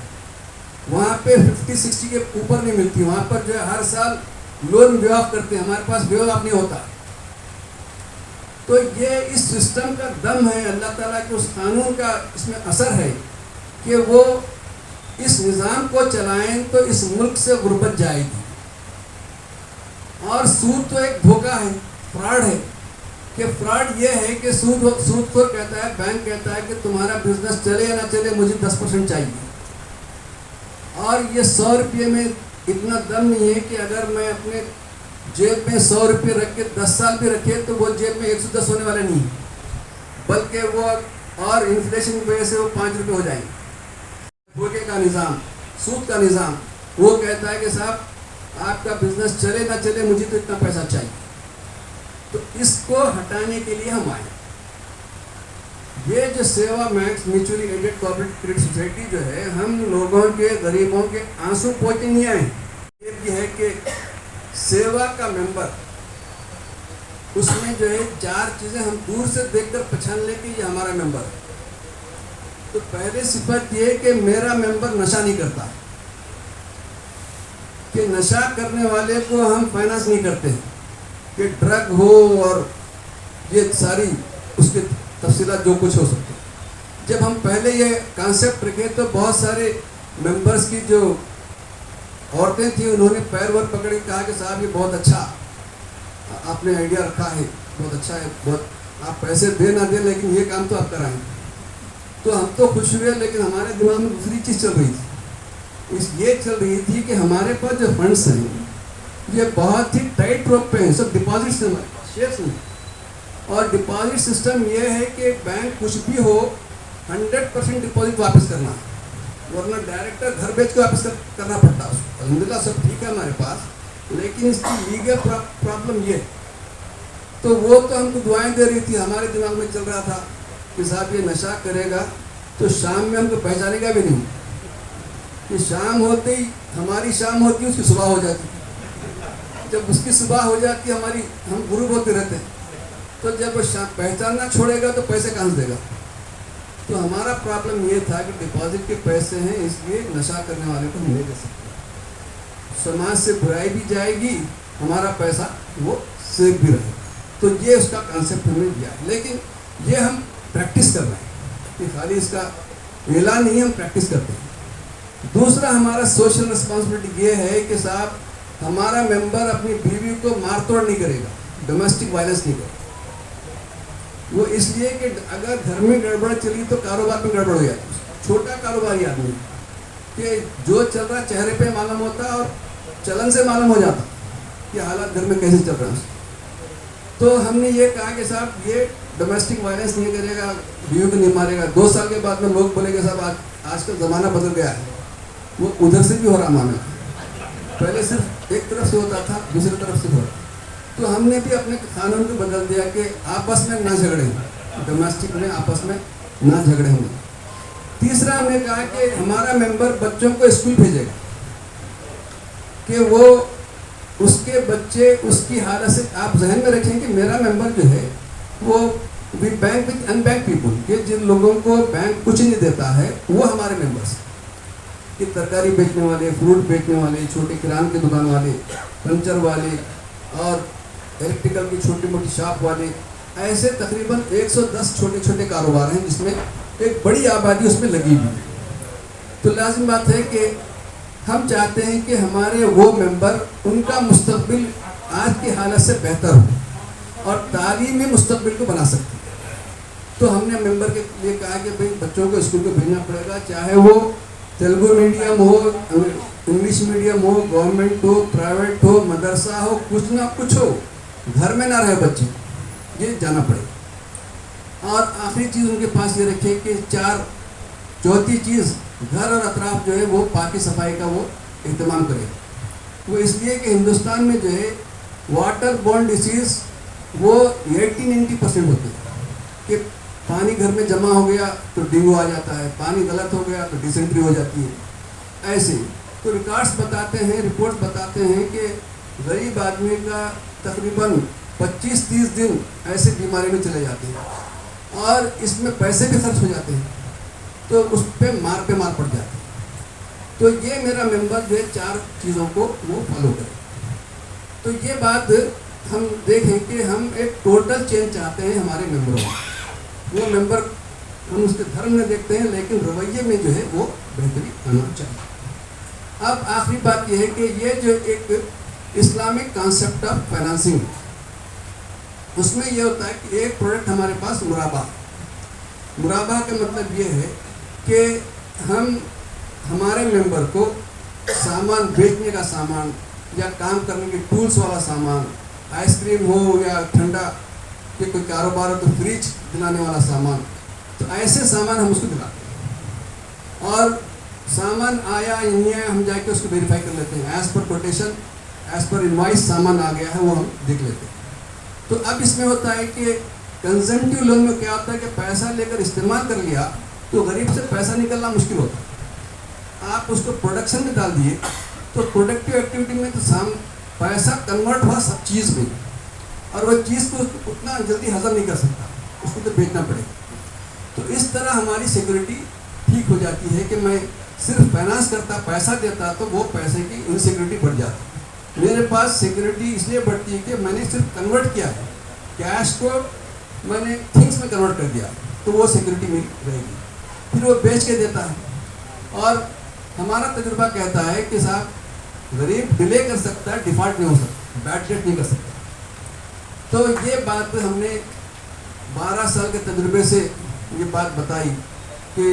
वहाँ पे 50-60 के ऊपर नहीं मिलती। वहाँ पर जो है हर साल लोन पे ऑफ करते हैं, हमारे पास पे ऑफ नहीं होता। तो ये इस सिस्टम का दम है, अल्लाह ताला के उस कानून का इसमें असर है कि वो इस निज़ाम को चलाएं तो इस मुल्क से गुर्बत जाएगी। और सूद तो एक धोखा है, फ्रॉड है। कि फ्रॉड ये है कि सूदखोर कहता है, बैंक कहता है कि तुम्हारा बिजनेस चले या ना चले, मुझे 10% चाहिए। और ये 100 रुपये में इतना दम नहीं है कि अगर मैं अपने जेब में 100 रुपये रख के 10 साल भी रखे तो वो जेब में 110 होने वाले नहीं, बल्कि वो और इन्फ्लेशन की वजह से वो 5 रुपये हो जाएंगे। धोखे का निज़ाम, सूद का निज़ाम, वो कहता है कि साहब आपका बिजनेस चले ना चले, मुझे तो इतना पैसा चाहिए। तो इसको हटाने के लिए हम आए। ये जो Seva max mutually aided cooperative credit society जो है, हम लोगों के, गरीबों के आंसू पोंछने नहीं आए। ये भी है कि सेवा का मेंबर, उसमें जो है 4 चीज़ें हम दूर से देखकर पहचान ले कि ये हमारा मेंबर है। तो पहले सिफत ये कि मेरा मेंबर नशा नहीं करता, कि नशा करने वाले को हम फाइनेंस नहीं करते हैं, कि ड्रग हो और ये सारी उसके तफसीलात जो कुछ हो सकते हैं। जब हम पहले ये कॉन्सेप्ट रखे तो बहुत सारे मेंबर्स की जो औरतें थी, उन्होंने पैर वर पकड़ के कहा कि साहब ये बहुत अच्छा आपने आइडिया रखा है, बहुत अच्छा है, बहुत आप पैसे दे ना दे लेकिन ये काम तो आप कराएं। तो हम तो खुश हुए, लेकिन हमारे दिमाग में दूसरी चीज़ चल रही थी। ये चल रही थी कि हमारे पास जो फंड्स हैं ये बहुत ही टाइट रोप पे हैं, सब डिपॉजिट्स हैं हमारे पास, शेयर्स नहीं। और डिपॉजिट सिस्टम ये है कि बैंक कुछ भी हो 100% डिपॉजिट वापस करना, वरना डायरेक्टर घर बेच के वापस करना पड़ता है उसको। अल्हम्दुलिल्लाह सब ठीक है हमारे पास, लेकिन इसकी लीगल प्रॉब्लम ये। तो वो तो हमको दुआएं दे रही थी, हमारे दिमाग में चल रहा था कि साहब ये नशा करेगा तो शाम में हमको पहचानेगा भी नहीं, कि शाम होते ही हमारी शाम होती है, उसकी सुबह हो जाती है। जब उसकी सुबह हो जाती है, हमारी हम ग्रुप होते रहते हैं, तो जब वो पहचानना छोड़ेगा तो पैसे कहाँ से देगा। तो हमारा प्रॉब्लम ये था कि डिपॉजिट के पैसे हैं, इसलिए नशा करने वाले को नहीं दे सकते। समाज से बुराई भी जाएगी, हमारा पैसा वो सेफ भी रहे। तो ये उसका कॉन्सेप्ट हमें दिया, लेकिन ये हम प्रैक्टिस कर रहे हैं कि खाली इसका ऐलान नहीं, हम प्रैक्टिस करते हैं। दूसरा हमारा सोशल रिस्पॉन्सिबिलिटी ये है कि साहब हमारा मेंबर अपनी बीवी को मार तोड़ नहीं करेगा, डोमेस्टिक वायलेंस नहीं करेगा। वो इसलिए कि अगर घर में गड़बड़ चली तो कारोबार में गड़बड़ हो जाती है। छोटा कारोबारी आदमी कि जो चल रहा चेहरे पे मालूम होता और चलन से मालूम हो जाता कि हालात घर में कैसे चल रहा है। तो हमने ये कहा कि साहब ये डोमेस्टिक वायलेंस नहीं करेगा, बीवी को नहीं मारेगा, 2 साल के बाद में लोग बोलेंगे साहब आजकल ज़माना बदल गया है, वो उधर से भी हो रहा मामला। पहले सिर्फ एक तरफ से होता था, दूसरी तरफ से हो रहा। तो हमने भी अपने कानून को बदल दिया कि आपस में ना झगड़े, डोमेस्टिक में आपस में ना झगड़े होंगे। तीसरा हमने कहा कि हमारा मेंबर बच्चों को स्कूल भेजेगा कि वो उसके बच्चे उसकी हालत से, आप जहन में रखें कि मेरा मेंबर जो है वो we bank with unbanked people, कि जिन लोगों को बैंक कुछ नहीं देता है वो हमारे मेंबर्स, कि तरकारी बेचने वाले, फ्रूट बेचने वाले, छोटे किरान की दुकान वाले, पंचर वाले और इलेक्ट्रिकल की छोटी मोटी शॉप वाले, ऐसे तकरीबन 110 छोटे छोटे कारोबार हैं जिसमें एक बड़ी आबादी उसमें लगी हुई है। तो लाजिम बात है कि हम चाहते हैं कि हमारे वो मेंबर, उनका मुस्तकबिल आज की हालत से बेहतर हो और तालीमी मुस्तकबिल को बना सकते हैं। तो हमने मेंबर के लिए कहा कि भाई बच्चों को स्कूल को भेजना पड़ेगा, चाहे वो तेलुगु मीडियम हो, इंग्लिश मीडियम हो, गवर्नमेंट हो, प्राइवेट हो, मदरसा हो, कुछ ना कुछ हो, घर में ना रहे बच्चे, ये जाना पड़ेगा। और आखिरी चीज़ उनके पास ये रखे कि चौथी चीज़, घर और अतराफ जो है वो पाकी सफाई का वो एहतमाम करे। वो इसलिए कि हिंदुस्तान में जो है वाटर बोर्न डिसीज़ वो 80-90% होते हैं, कि पानी घर में जमा हो गया तो डेंगू आ जाता है, पानी गलत हो गया तो डिसेंट्री हो जाती है। ऐसे तो रिकॉर्ड्स बताते हैं, रिपोर्ट्स बताते हैं कि गरीब आदमी का तकरीबन 25-30 दिन ऐसे बीमारी में चले जाते हैं और इसमें पैसे भी खर्च हो जाते हैं, तो उस पर मार पड़ जाती है। तो ये मेरा मेंबर जो है 4 चीज़ों को वो फॉलो करे। तो ये बात हम देखें कि हम एक टोटल चेंज चाहते हैं हमारे मेंबरों में। वो मेंबर हम उसके धर्म में देखते हैं, लेकिन रवैये में जो है वो बेहतरी आना चाहिए। अब आखिरी बात यह है कि ये जो एक इस्लामिक कॉन्सेप्ट ऑफ फाइनेंसिंग, उसमें ये होता है कि एक प्रोडक्ट हमारे पास मुराबा का मतलब ये है कि हम हमारे मेंबर को सामान बेचने का सामान या काम करने के टूल्स वाला सामान, आइसक्रीम हो या ठंडा कि कोई कारोबार हो तो फ्रिज दिलाने वाला सामान, तो ऐसे सामान हम उसको दिलाते हैं। और सामान आया या नहीं आया हम जाके उसको वेरीफाई कर लेते हैं, as per quotation, as per invoice सामान आ गया है वो हम देख लेते हैं। तो अब इसमें होता है कि कंजम्पटिव लोन में क्या होता है कि पैसा लेकर इस्तेमाल कर लिया तो गरीब से पैसा निकलना मुश्किल होता है। आप उसको प्रोडक्शन में डाल दिए तो प्रोडक्टिव एक्टिविटी में तो पैसा कन्वर्ट हुआ सब चीज़ में, और वो चीज़ को उतना जल्दी हजम नहीं कर सकता, उसको तो बेचना पड़ेगा। तो इस तरह हमारी सिक्योरिटी ठीक हो जाती है कि मैं सिर्फ फाइनेंस करता, पैसा देता तो वो पैसे की इनसिक्योरिटी बढ़ जाती। मेरे पास सिक्योरिटी इसलिए बढ़ती है कि मैंने सिर्फ कन्वर्ट किया है, कैश को मैंने थिंग्स में कन्वर्ट कर दिया, तो वो सिक्योरिटी मिल रहेगी। फिर वो बेच के देता है, और हमारा तजुर्बा कहता है कि साहब गरीब डिले कर सकता है, डिफ़ॉल्ट नहीं हो सकता, बैड डेट नहीं कर सकता। तो ये बात हमने 12 साल के तजुर्बे से ये बात बताई कि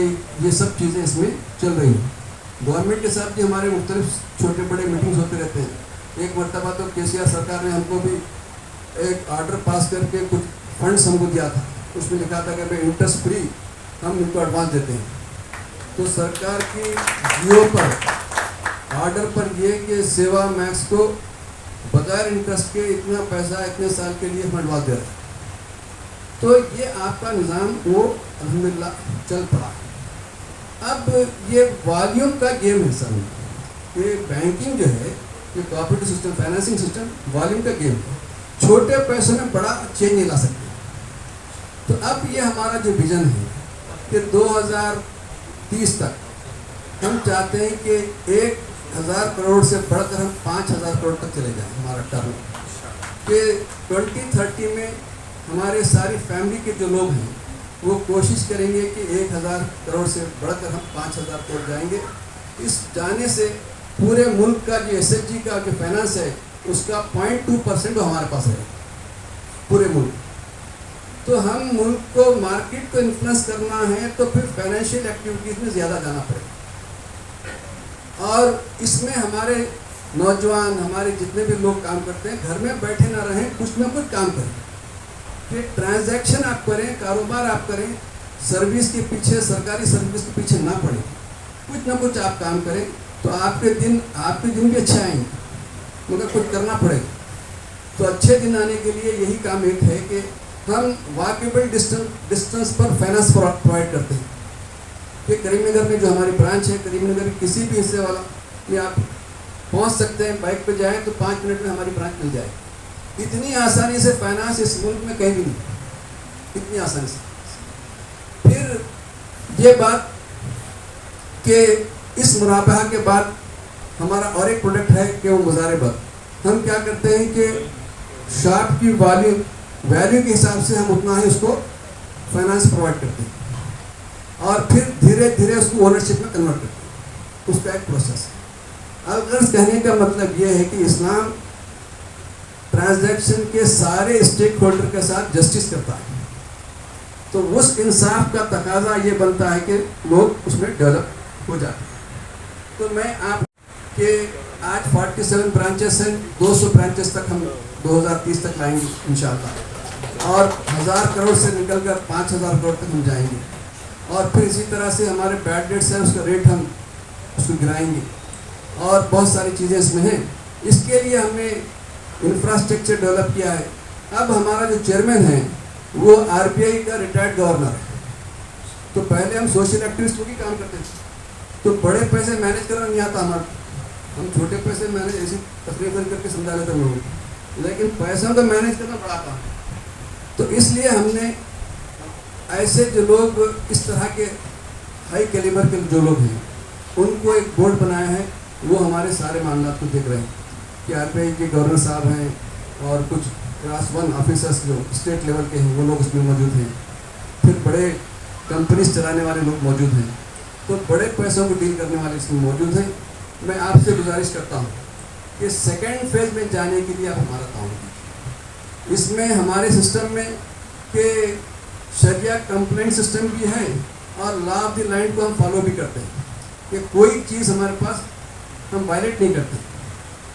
ये सब चीज़ें इसमें चल रही हैं। गवर्नमेंट के साथ भी हमारे मुख्तलिफ छोटे बड़े मीटिंग्स होते रहते हैं। एक मरतबा तो केसीआर सरकार ने हमको भी एक आर्डर पास करके कुछ फंड्स हमको दिया था, उसमें लिखा था कि भाई इंटरेस्ट फ्री हम इनको एडवांस देते हैं। तो सरकार की जियो पर आर्डर पर ये कि सेवा मैक्स को बगैर इंटरेस्ट के इतना पैसा इतने साल के लिए हम एडवांस दे रहे हैं। तो ये आपका निज़ाम वो अल्हम्दुलिल्लाह चल पड़ा। अब ये वॉल्यूम का गेम है सर, ये बैंकिंग जो है, ये cooperative system, financing system volume का गेम है। छोटे पैसों में बड़ा चेंज नहीं ला सकते। तो अब ये हमारा जो विज़न है कि 2030 तक हम चाहते हैं कि 1000 करोड़ से बढ़कर हम 5000 करोड़ तक चले जाएं। हमारा टर्म कि 2030 में हमारे सारी फैमिली के जो लोग हैं वो कोशिश करेंगे कि 1000 करोड़ से बढ़कर हम 5000 करोड़ जाएंगे। इस जाने से पूरे मुल्क का जो एसएचजी का जो फाइनेंस है उसका 0.2% हमारे पास है पूरे मुल्क। तो हम मुल्क को, मार्केट को इन्फ्लुएंस करना है तो फिर फाइनेंशियल एक्टिविटीज़ में ज़्यादा जाना पड़ेगा। और इसमें हमारे नौजवान, हमारे जितने भी लोग काम करते हैं, घर में बैठे ना रहें, कुछ ना कुछ काम करें। कि ट्रांजैक्शन आप करें, कारोबार आप करें, सर्विस के पीछे, सरकारी सर्विस के पीछे ना पड़े, कुछ ना कुछ आप काम करें तो आपके दिन भी अच्छे आएंगे, मगर कुछ करना पड़ेगा। तो अच्छे दिन आने के लिए यही काम एक है कि हम वॉकेबल डिस्टेंस पर फाइनेंस प्रोवाइड करते हैं। कि करीमनगर में जो हमारी ब्रांच है, करीमनगर के किसी भी हिस्से वाला में आप पहुंच सकते हैं, बाइक पे जाएं तो 5 मिनट में हमारी ब्रांच मिल जाएगी। इतनी आसानी से फाइनेंस इस मुल्क में कहीं भी नहीं, इतनी आसानी से। फिर ये बात कि इस मुनाफा के बाद हमारा और एक प्रोडक्ट है कि वो मुजारिबत। हम क्या करते हैं कि शॉप की वैल्यू के हिसाब से हम उतना ही उसको फाइनेंस प्रोवाइड करते हैं और फिर धीरे धीरे उसको ओनरशिप में कन्वर्ट करते हैं। उसका एक प्रोसेस है। अगर कहने का मतलब ये है कि इस्लाम ट्रांजैक्शन के सारे स्टेक होल्डर के साथ जस्टिस करता है, तो उस इंसाफ का तकाजा ये बनता है कि लोग उसमें डेवलप हो जाते हैं। तो मैं आप के आज 47 ब्रांचेस हैं, 200 ब्रांचेस तक हम 2030 तक लाएंगे इंशाअल्लाह, और 1000 करोड़ से निकलकर 5000 करोड़ तक हम जाएंगे। और फिर इसी तरह से हमारे बैड डेट्स हैं, उसका रेट हम उसको गिराएंगे, और बहुत सारी चीज़ें इसमें हैं। इसके लिए हमने इंफ्रास्ट्रक्चर डेवलप किया है। अब हमारा जो चेयरमैन है वो RBI का रिटायर्ड गवर्नर है। तो पहले हम सोशल एक्टिविस्ट लोग ही काम करते थे, तो बड़े पैसे मैनेज करना नहीं आता हमारा, हम छोटे पैसे मैनेज ऐसी तकरीबन करके समझा लेते हैं लोगों को, लेकिन पैसों को मैनेज करना बड़ा काम है। तो इसलिए हमने ऐसे जो लोग इस तरह के हाई कैलिबर के जो लोग हैं उनको एक बोर्ड बनाया है, वो हमारे सारे मामला को देख रहे हैं कि RBI के गवर्नर साहब हैं और कुछ क्लास 1 ऑफिसर्स जो स्टेट लेवल के हैं वो लोग उसमें मौजूद हैं, फिर बड़े कंपनीज चलाने वाले लोग मौजूद हैं, तो बड़े पैसों को डील करने वाले इसमें मौजूद हैं। मैं आपसे गुजारिश करता हूँ कि सेकेंड फेज में जाने के लिए आप हमारा काम कीजिए। इसमें हमारे सिस्टम में कि शरिया कंप्लेंट सिस्टम भी है और लॉ ऑफ द लैंड को हम फॉलो भी करते हैं कि कोई चीज़ हमारे पास हम वायलेट नहीं करते,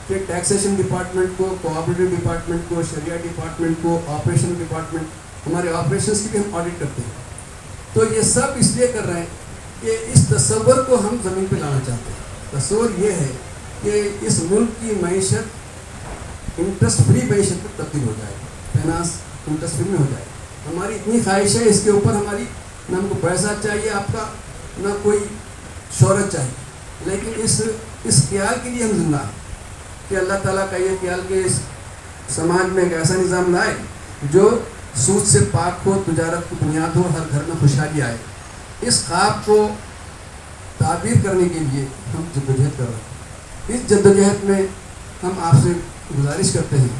कि टैक्सेशन डिपार्टमेंट को, कोऑपरेटिव डिपार्टमेंट को, शरिया डिपार्टमेंट को, ऑपरेशन डिपार्टमेंट, हमारे ऑपरेशंस की भी हम ऑडिट करते हैं। तो ये सब इसलिए कर रहे हैं कि इस तस्वर को हम ज़मीन पे लाना चाहते हैं। तस्वर ये है कि इस मुल्क की मैशत इंटरेस्ट फ्री मैशत पर तब्दील हो जाए, फाइनेंस इंटरेस्ट फ्री में हो जाए। हमारी इतनी ख्वाहिश है, इसके ऊपर हमारी ना हमको पैसा चाहिए आपका, ना कोई शोहरत चाहिए, लेकिन इस ख्याल के लिए हम जिंदा हैं कि अल्लाह ताला का ये ख्याल कि इस समाज में एक ऐसा निज़ाम लाए जो सूद से पाक हो, तिजारत की बुनियाद हो, हर घर में खुशहाली आए। इस ख्वाब को ताबीर करने के लिए हम जद्दोजहद कर रहे हैं। इस जद्दोजहद में हम आपसे गुजारिश करते हैं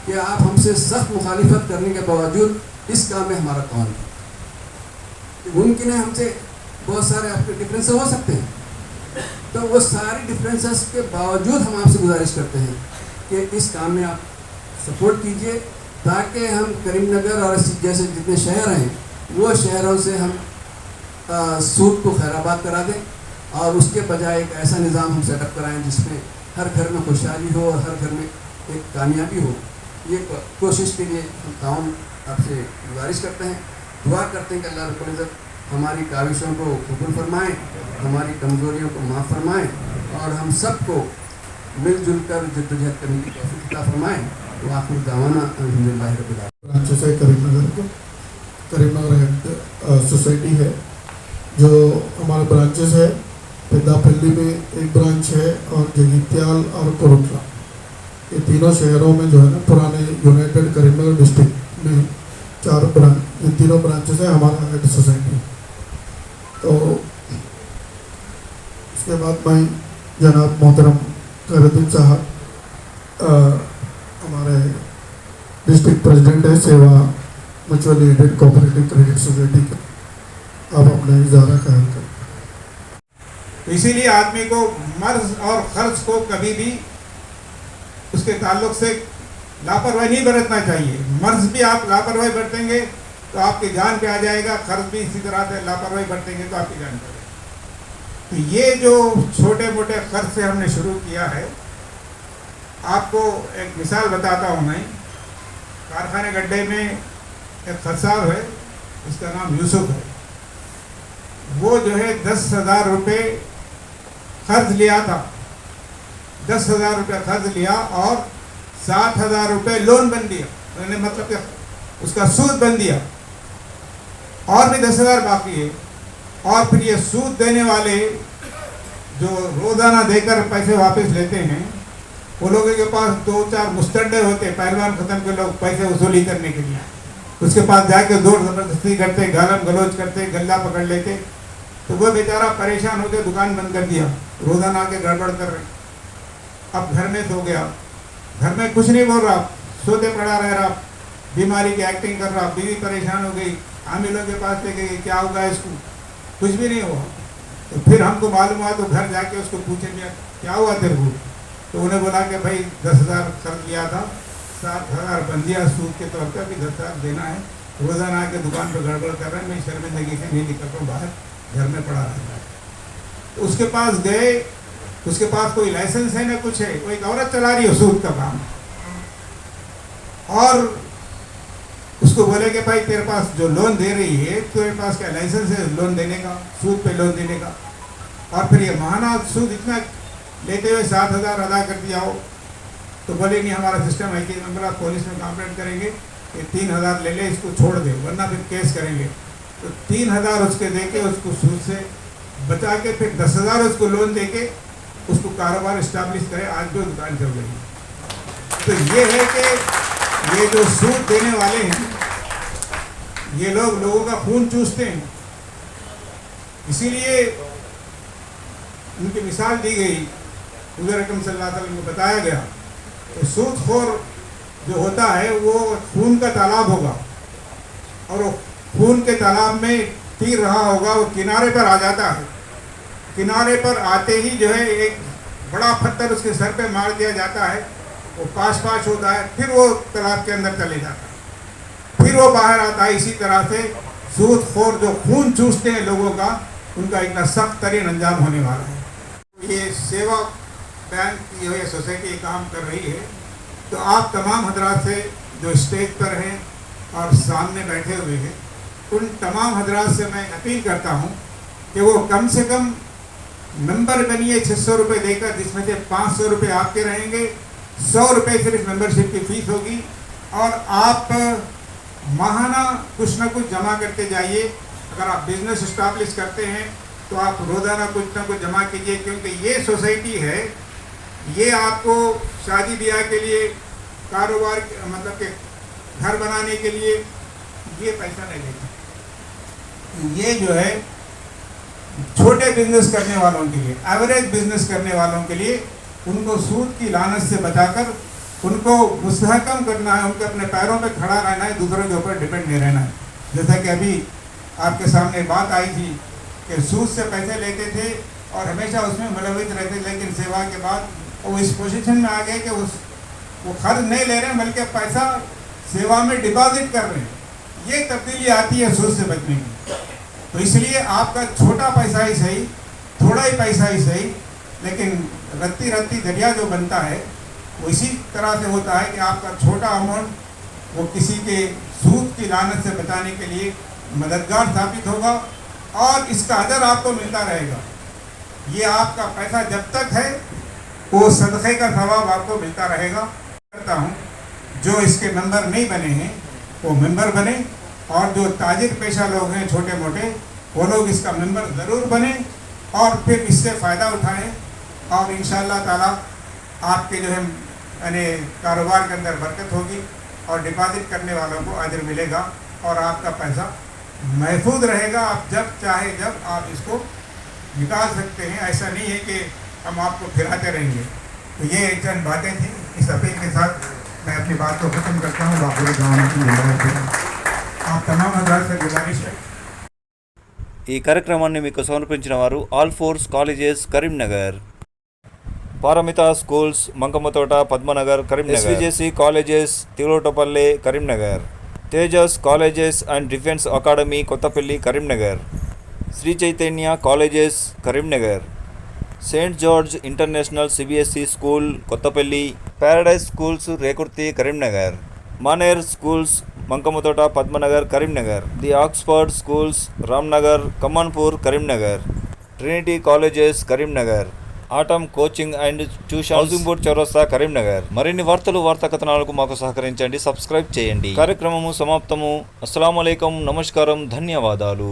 कि आप हमसे सख्त मुखालिफत करने के बावजूद इस काम में हमारा कौन है। मुमकिन है हमसे बहुत सारे आपके डिफरेंस हो सकते हैं, तो वो सारे डिफरेंसेस के बावजूद हम आपसे गुजारिश करते हैं कि इस काम में आप सपोर्ट कीजिए, ताकि हम करीमनगर और जैसे जितने शहर हैं वो शहरों से हम सूद को खैराबाद करा दें, और उसके बजाय एक ऐसा निज़ाम हम सेटअप कराएं जिसमें हर घर में खुशहाली हो और हर घर में एक कामयाबी हो। ये कोशिश के लिए हम ताउन आपसे गुजारिश करते हैं, दुआ करते हैं कि अल्लाह रब्बुल इज़्ज़त हमारी काविशों को कबूल फरमाएँ, हमारी कमज़ोरियों को माफ़ फरमाएँ, और हम सबको मिलजुल कर जद्दोजहद करने की तौफीक अता फरमाएँ। तो आखिर दावाना अल्हम्दुलिल्लाह रब्बिल आलमीन। ब्रांचेस है करीमनगर हेल्थ सोसाइटी है, जो हमारे ब्रांचेस है पेदापल्ली में एक ब्रांच है और जगीत्याल और कोरुटला, ये तीनों शहरों में जो है ना पुराने यूनाइटेड करीमनगर डिस्ट्रिक्ट में 4 ब्रांच, ये तीनों ब्रांचेस है हमारा हेड सोसाइटी। तो उसके बाद मैं जनाब मोहतरम खैरुद्दीन साहब हमारे डिस्ट्रिक्ट प्रेसिडेंट है Seva mutually aided cooperative credit society के, आप अपना इजारा ख्याल करें। तो इसीलिए आदमी को मर्ज और खर्च को कभी भी उसके ताल्लुक से लापरवाही नहीं बरतना चाहिए। मर्ज भी आप लापरवाही बरतेंगे तो आपकी जान पे आ जाएगा, खर्च भी इसी तरह से लापरवाही बरतेंगे तो आपकी जान पे। तो ये जो छोटे मोटे खर्च से हमने शुरू किया है, आपको एक मिसाल बताता हूँ मैं। कारखाने गड्ढे में एक खसाब है, उसका नाम यूसुफ है। वो जो है 10,000 रुपये कर्ज लिया था, 10,000 रुपये कर्ज लिया और 60,000 रुपये लोन बन दिया, मैंने मतलब कि उसका सूद बन दिया, और भी 10,000 बाकी है। और फिर ये सूद देने वाले जो रोज़ाना देकर पैसे वापस लेते हैं, वो लोगों के पास 2-4 मुस्तड्डे होते, पहलवान खत्म के लोग पैसे वसूली करने के लिए, उसके पास जाके जोर ज़बरदस्ती करते, गालम गलोच करते, गल्ला पकड़ लेते। तो वो बेचारा परेशान होकर दुकान बंद कर दिया, रोज़ाना के गड़बड़ कर रहे। अब घर में सो गया, घर में कुछ नहीं बोल रहा, सोते पड़ा रह रहा, बीमारी की एक्टिंग कर रहा, बीवी परेशान हो गई, आमिलों के पास ले गई, क्या होगा इसको, कुछ भी नहीं हुआ। तो फिर हमको मालूम हुआ, तो घर जाके उसको पूछे क्या हुआ तेरे को, तो उन्हें बोला कि भाई 10,000 कर्ज लिया था, 7,000 बन दिया सूद के तौर पर, भी 10,000 देना है, रोज़ाना आके दुकान पर गड़बड़ कर रहे हैं, मैं शर्मिंदगी से नहीं निकल पाऊँ बाहर, घर में पड़ा रहता है। तो उसके पास गए, उसके पास कोई लाइसेंस है ना कुछ है, वो एक औरत चला रही है सूद का काम, और उसको बोले कि भाई तेरे पास जो लोन दे रही है, तेरे पास क्या लाइसेंस है लोन देने का, सूद पे लोन देने का। और फिर ये महाना सूद इतना लेते हुए 7,000 अदा कर दिया हो, तो बोले नहीं हमारा सिस्टम है कि बोला पुलिस में कंप्लेंट करेंगे, ये 3,000 ले ले, इसको छोड़ दे, वरना फिर केस करेंगे। तो 3,000 उसके दे के उसको सूद से बचा के फिर 10,000 उसको लोन दे के उसको कारोबार इस्टेब्लिश करे, आज भी दुकान चल रही है। तो ये है कि ये जो सूद देने वाले हैं, ये लोग लोगों का खून चूसते हैं, इसीलिए उनकी मिसाल दी गई, हुज़ूर अकरम सल्लल्लाहु अलैहि वसल्लम को बताया गया तो सूदखोर जो होता है वो खून का तालाब होगा, और वो खून के तालाब में तीर रहा होगा, वो किनारे पर आ जाता है, किनारे पर आते ही जो है एक बड़ा पत्थर उसके सर पे मार दिया जाता है, वो पाश होता है, फिर वो तालाब के अंदर चले जाता है, फिर वो बाहर आता है। इसी तरह से सूदखोर जो खून चूसते हैं लोगों का, उनका इतना सख्त तरीन अंजाम होने वाला है। ये सेवा बैंक की ये सोसाइटी काम कर रही है, तो आप तमाम हजरात से जो स्टेज पर हैं और सामने बैठे हुए हैं, उन तमाम हजरात से मैं अपील करता हूँ कि वो कम से कम मेंबर बनिए 600 रुपये देकर, जिसमें से 500 रुपये आपके रहेंगे, 100 रुपये सिर्फ मेंबरशिप की फ़ीस होगी, और आप माहाना कुछ ना कुछ जमा करते जाइए। अगर आप बिजनेस इस्टेब्लिश करते हैं तो आप रोज़ाना कुछ ना कुछ जमा कीजिए, क्योंकि ये सोसाइटी है, ये आपको शादी ब्याह के लिए, कारोबार मतलब कि घर बनाने के लिए ये पैसा नहीं देता। ये जो है छोटे बिजनेस करने वालों के लिए, एवरेज बिजनेस करने वालों के लिए, उनको सूद की लानत से बचाकर उनको मुस्तहकम करना है, उनको अपने पैरों पे खड़ा रहना है, दूसरों के ऊपर डिपेंड नहीं रहना है। जैसा कि अभी आपके सामने बात आई थी कि सूद से पैसे लेते थे और हमेशा उसमें मुलविस रहते, लेकिन सेवा के बाद वो इस पोजीशन में आ गए कि वो खर्च नहीं ले रहे हैं, बल्कि पैसा सेवा में डिपॉजिट कर रहे हैं। ये तब्दीली आती है सूद से बचने की। तो इसलिए आपका छोटा पैसा ही सही, थोड़ा ही पैसा ही सही, लेकिन रत्ती रत्ती दरिया जो बनता है वो इसी तरह से होता है कि आपका छोटा अमाउंट वो किसी के सूद की लानत से बचाने के लिए मददगार साबित होगा, और इसका अदर आपको मिलता रहेगा। ये आपका पैसा जब तक है वो सदक़े का सवाब आपको मिलता रहेगा। करता हूँ जो इसके मेंबर नहीं बने हैं वो मेंबर बने, और जो ताजिर पेशा लोग हैं छोटे मोटे, वो लोग इसका मेंबर ज़रूर बने और फिर इससे फ़ायदा उठाएं, और इंशाअल्लाह ताला आपके जो है यानी कारोबार के अंदर बरकत होगी, और डिपॉजिट करने वालों को अजर मिलेगा, और आपका पैसा महफूज रहेगा। आप जब चाहे जब आप इसको निकाल सकते हैं, ऐसा नहीं है कि हम आपको फिराते रहेंगे। तो ये एक चंद बातें थी, इस अपील के साथ मैं अपनी बात को ख़त्म करता हूँ। आप तमाम हजरात से गुजारिश है। ఈ కార్యక్రమాన్ని మీకు సమర్పించిన వారు Alphores colleges Karimnagar, Paramita schools Mankammathota Padmanagar Karimnagar, SVJC colleges Tilotapalle Karimnagar, Tejas colleges and defence academy Kothapalli Karimnagar, Sri Chaitanya colleges Karimnagar, saint George international CBSE school Kothapalli, paradise schools Rekurthi Karimnagar, Maner schools Mankammathota Padmanagar Karimnagar, the Oxford schools Ramnagar Kamanpur Karimnagar, Trinity colleges Karimnagar, atom coaching and tuition housing board చౌరస్తా కరీంనగర్. మరిన్ని వార్తలు వార్తా కథనాలకు మాకు సహకరించండి, సబ్స్క్రైబ్ చేయండి. కార్యక్రమము సమాప్తము. అస్సలాము అలైకుం, నమస్కారం, ధన్యవాదాలు.